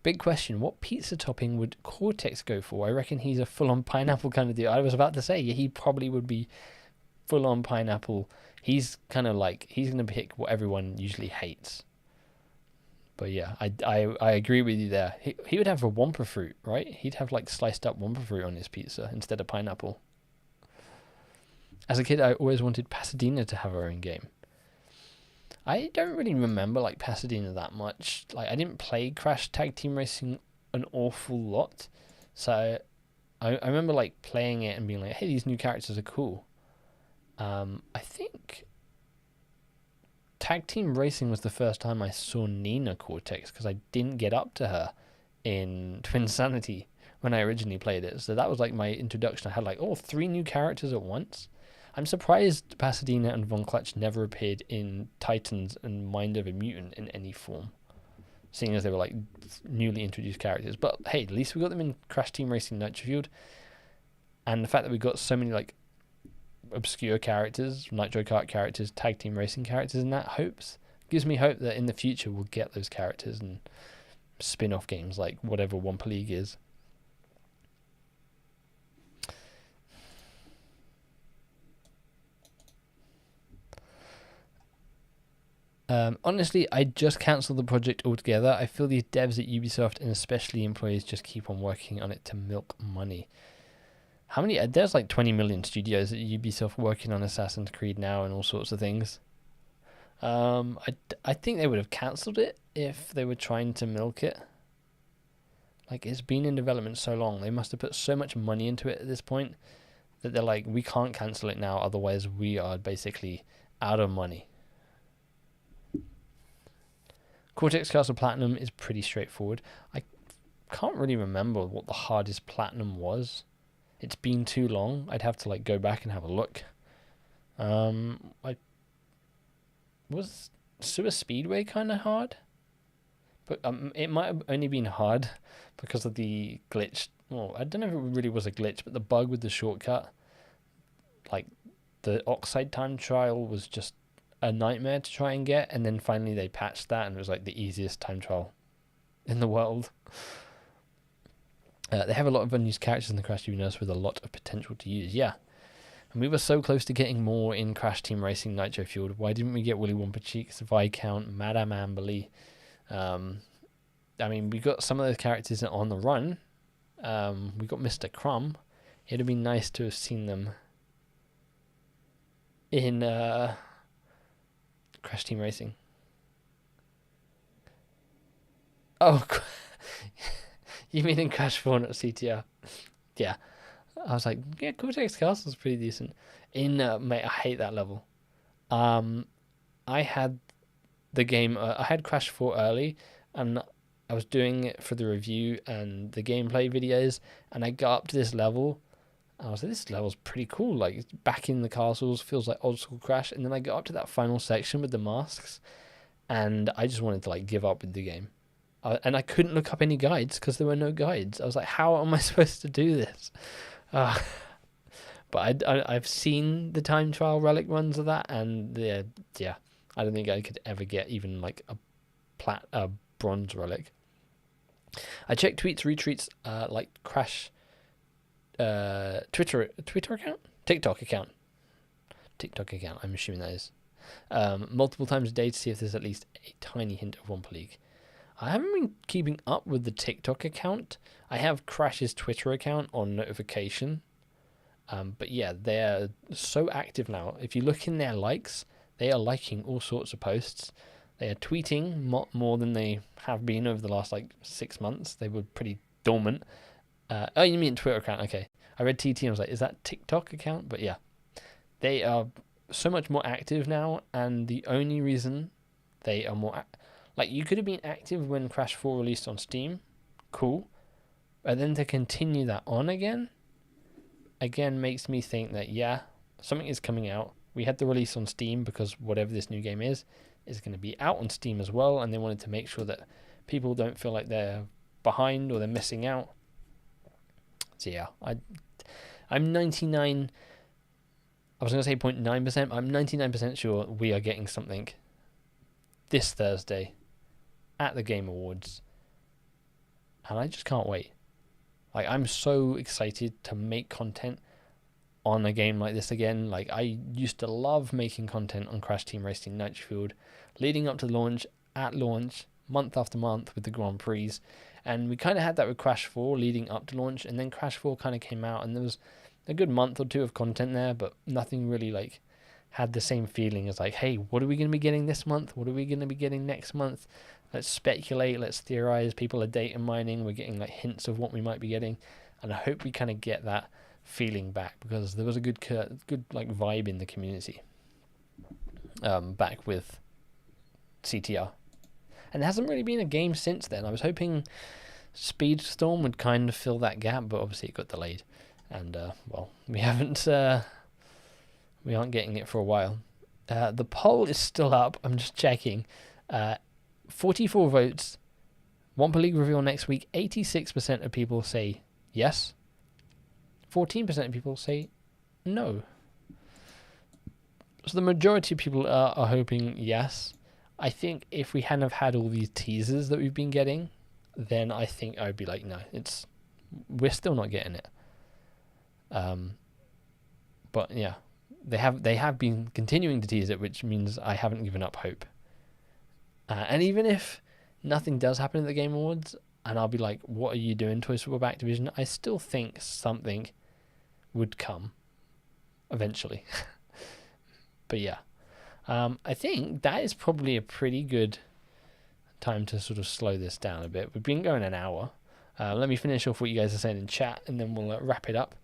Big question, what pizza topping would Cortex go for? I reckon he's a full-on pineapple kind of deal. I was about to say, yeah, he probably would be full-on pineapple. He's kind of like, he's going to pick what everyone usually hates. But yeah, I agree with you there. He would have a Wumpa fruit, right? He'd have like sliced up Wumpa fruit on his pizza instead of pineapple. As a kid, I always wanted Pasadena to have her own game. I don't really remember like Pasadena that much. Like I didn't play Crash Tag Team Racing an awful lot, so I remember like playing it and being like, hey, these new characters are cool. I think Tag Team Racing was the first time I saw Nina Cortex, because I didn't get up to her in Twinsanity when I originally played it. So that was like my introduction. I had like, oh, 3 new characters at once. I'm surprised Pasadena and Von Clutch never appeared in Titans and Mind of a Mutant in any form, seeing as they were like newly introduced characters. But hey, at least we got them in Crash Team Racing Nitro Fueled, and the fact that we got so many like obscure characters, Nitro Kart characters, Tag Team Racing characters, and that gives me hope that in the future we'll get those characters and spin-off games like whatever Wampa League is. Honestly, I'd just cancel the project altogether. I feel these devs at Ubisoft and especially employees just keep on working on it to milk money. How many? There's like 20 million studios at Ubisoft working on Assassin's Creed now and all sorts of things. I think they would have cancelled it if they were trying to milk it. Like, it's been in development so long, they must have put so much money into it at this point that they're like, we can't cancel it now, otherwise we are basically out of money. Cortex Castle Platinum is pretty straightforward. I can't really remember what the hardest platinum was. It's been too long. I'd have to like go back and have a look. Was Sewer Speedway kind of hard? But it might have only been hard because of the glitch. Well, I don't know if it really was a glitch, but the bug with the shortcut, like the Oxide time trial was just a nightmare to try and get, and then finally they patched that and it was like the easiest time trial in the world. They have a lot of unused characters in the Crash universe with a lot of potential to use. Yeah, and we were so close to getting more in Crash Team Racing Nitro Fueled. Why didn't we get Willy Wumpa Cheeks, Viscount, Madame Amberley? I mean, we got some of those characters on the run. We got Mr. Crumb. It'd have been nice to have seen them in Crash Team Racing. Oh, you mean in Crash 4, not CTR? Yeah. I was like, yeah, Cortex Castle's pretty decent. Mate, I hate that level. I had the game, I had Crash 4 early, and I was doing it for the review and the gameplay videos, and I got up to this level, and I was like, this level's pretty cool, like, back in the castles, feels like old school Crash, and then I got up to that final section with the masks, and I just wanted to, like, give up with the game. And I couldn't look up any guides, because there were no guides. I was like, how am I supposed to do this? But I've seen the time trial relic runs of that, and yeah, I don't think I could ever get even like a bronze relic. I checked tweets, retweets, like Crash, Twitter account, TikTok account. I'm assuming that is multiple times a day to see if there's at least a tiny hint of Wampa League. I haven't been keeping up with the TikTok account. I have Crash's Twitter account on notification. But yeah, they're so active now. If you look in their likes, they are liking all sorts of posts. They are tweeting more than they have been over the last 6 months. They were pretty dormant. Oh, you mean Twitter account? Okay. I read TT and I was like, is that TikTok account? But yeah, they are so much more active now. And the only reason they are more... you could have been active when Crash 4 released on Steam. Cool. But then to continue that on again makes me think that, yeah, something is coming out. We had the release on Steam because whatever this new game is going to be out on Steam as well, and they wanted to make sure that people don't feel like they're behind or they're missing out. So yeah, I'm 99... I was going to say 0.9%, I'm 99% sure we are getting something this Thursday at the Game Awards, and I just can't wait. I'm so excited to make content on a game like this again. I used to love making content on Crash Team Racing Nitro, leading up to launch, at launch, month after month with the Grand Prix. And we kind of had that with Crash 4 leading up to launch, and then Crash 4 kind of came out, and there was a good month or two of content there, but nothing really had the same feeling as hey, what are we going to be getting this month? What are we going to be getting next month? Let's speculate, let's theorize. People are data mining. We're getting hints of what we might be getting, and I hope we kind of get that feeling back, because there was a good vibe in the community back with CTR, and there hasn't really been a game since then. I was hoping Speedstorm would kind of fill that gap, but obviously it got delayed, and we haven't we aren't getting it for a while. The poll is still up. I'm just checking. 44 votes. Wampa League reveal next week. 86% of people say yes. 14% of people say no. So the majority of people are hoping yes. I think if we hadn't have had all these teasers that we've been getting, then I think I would be no, we're still not getting it. But yeah, they have been continuing to tease it, which means I haven't given up hope. And even if nothing does happen at the Game Awards, and I'll be what are you doing, Toy Swap Activision? I still think something would come eventually. But yeah, I think that is probably a pretty good time to sort of slow this down a bit. We've been going an hour. Let me finish off what you guys are saying in chat, and then we'll wrap it up.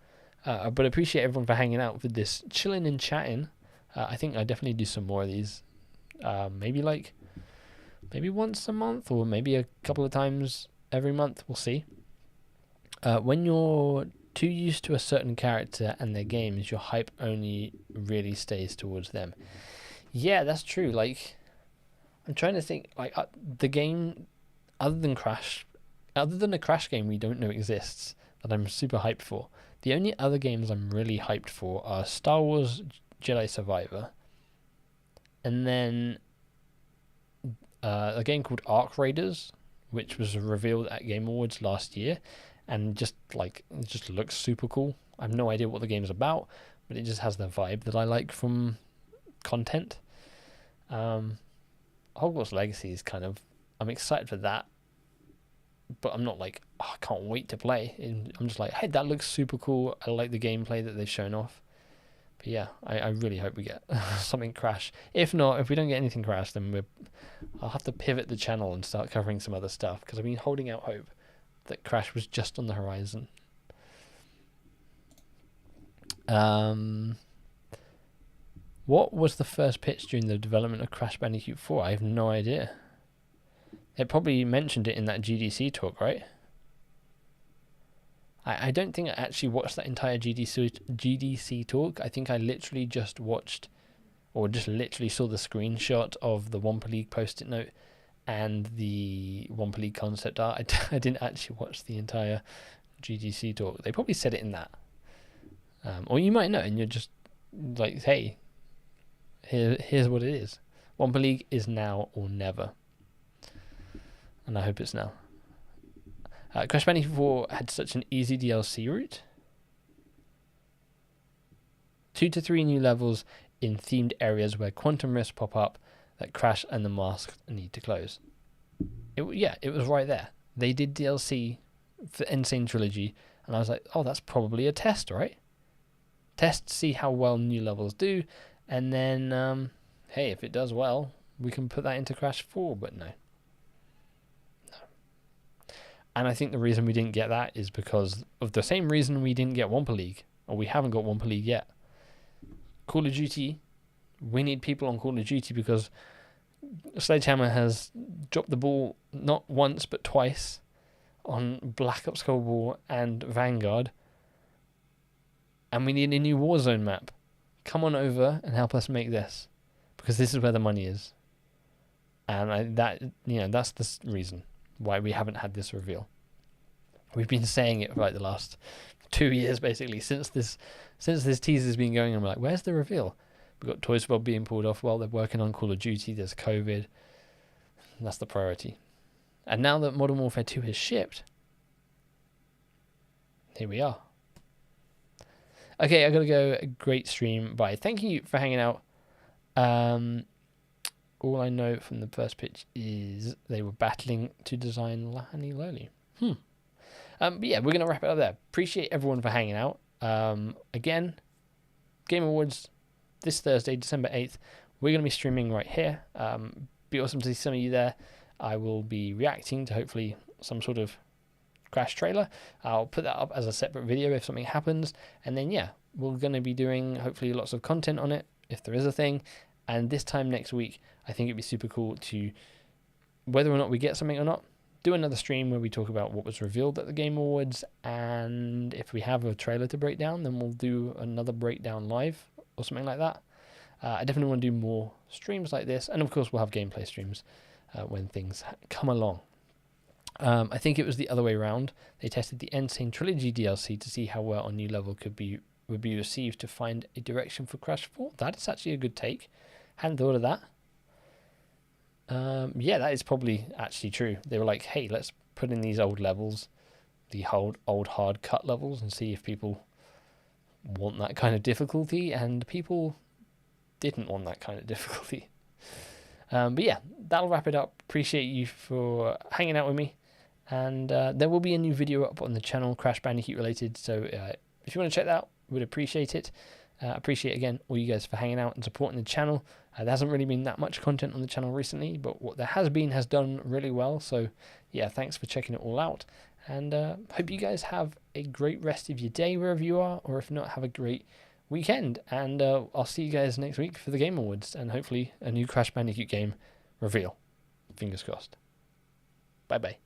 But I appreciate everyone for hanging out with this chilling and chatting. I think I definitely do some more of these. Maybe once a month, or maybe a couple of times every month. We'll see. When you're too used to a certain character and their games, your hype only really stays towards them. Yeah, that's true. I'm trying to think. The game, other than a Crash game we don't know exists, that I'm super hyped for. The only other games I'm really hyped for are Star Wars Jedi Survivor, and then a game called Arc Raiders, which was revealed at Game Awards last year, and it just looks super cool. I have no idea what the game's about, but it just has the vibe that I like from content. Hogwarts Legacy is I'm excited for that, but I'm not I can't wait to play. I'm just hey, that looks super cool. I like the gameplay that they've shown off. But yeah, I really hope we get something Crash. If not, if we don't get anything Crash, then I'll have to pivot the channel and start covering some other stuff, because I've been holding out hope that Crash was just on the horizon. What was the first pitch during the development of Crash Bandicoot 4? I have no idea. They probably mentioned it in that GDC talk, right? I don't think I actually watched that entire GDC talk. I think I literally just watched, or just literally saw the screenshot of the Wampa League post-it note and the Wampa League concept art. I didn't actually watch the entire GDC talk. They probably said it in that. Or you might know, and you're just hey, here's what it is. Wampa League is now or never. And I hope it's now. Crash Bandicoot 4 had such an easy DLC route. 2 to 3 new levels in themed areas where quantum risks pop up that Crash and the Mask need to close. Yeah, it was right there. They did DLC for Insane Trilogy, and I was like, oh, that's probably a test, right? Test to see how well new levels do, and then, hey, if it does well, we can put that into Crash 4, but no. And I think the reason we didn't get that is because of the same reason we didn't get Wampa League, or we haven't got Wampa League yet. Call of Duty, we need people on Call of Duty because Sledgehammer has dropped the ball not once but twice on Black Ops Cold War and Vanguard. And we need a new Warzone map. Come on over and help us make this, because this is where the money is. And that's the reason why we haven't had this reveal. We've been saying it for like the last 2 years, basically, since this teaser's been going on. We're like, where's the reveal? We've got Toy Squad being pulled off while they're working on Call of Duty. There's COVID. That's the priority. And now that Modern Warfare 2 has shipped, here we are. Okay, I gotta go. A great stream. Bye. Thank you for hanging out. All I know from the first pitch is they were battling to design Lahani Loli. But yeah, we're going to wrap it up there. Appreciate everyone for hanging out. Again, Game Awards this Thursday, December 8th. We're going to be streaming right here. Be awesome to see some of you there. I will be reacting to hopefully some sort of Crash trailer. I'll put that up as a separate video if something happens. And then, yeah, we're going to be doing hopefully lots of content on it, if there is a thing. And this time next week, I think it'd be super cool to, whether or not we get something or not, do another stream where we talk about what was revealed at the Game Awards. And if we have a trailer to break down, then we'll do another breakdown live or something like that. I definitely want to do more streams like this. And of course, we'll have gameplay streams when things come along. I think it was the other way around. They tested the Insane Trilogy DLC to see how well a new level would be received to find a direction for Crash 4. That is actually a good take. Hadn't thought of that. Yeah, that is probably actually true. They were like, hey, let's put in these old levels, the old hard cut levels, and see if people want that kind of difficulty. And people didn't want that kind of difficulty. But yeah, that'll wrap it up. Appreciate you for hanging out with me. And there will be a new video up on the channel, Crash Bandicoot related. So if you want to check that out, would appreciate it. Appreciate, again, all you guys for hanging out and supporting the channel. There hasn't really been that much content on the channel recently, but what there has been has done really well. So, yeah, thanks for checking it all out. And hope you guys have a great rest of your day wherever you are, or if not, have a great weekend. And I'll see you guys next week for the Game Awards and hopefully a new Crash Bandicoot game reveal. Fingers crossed. Bye-bye.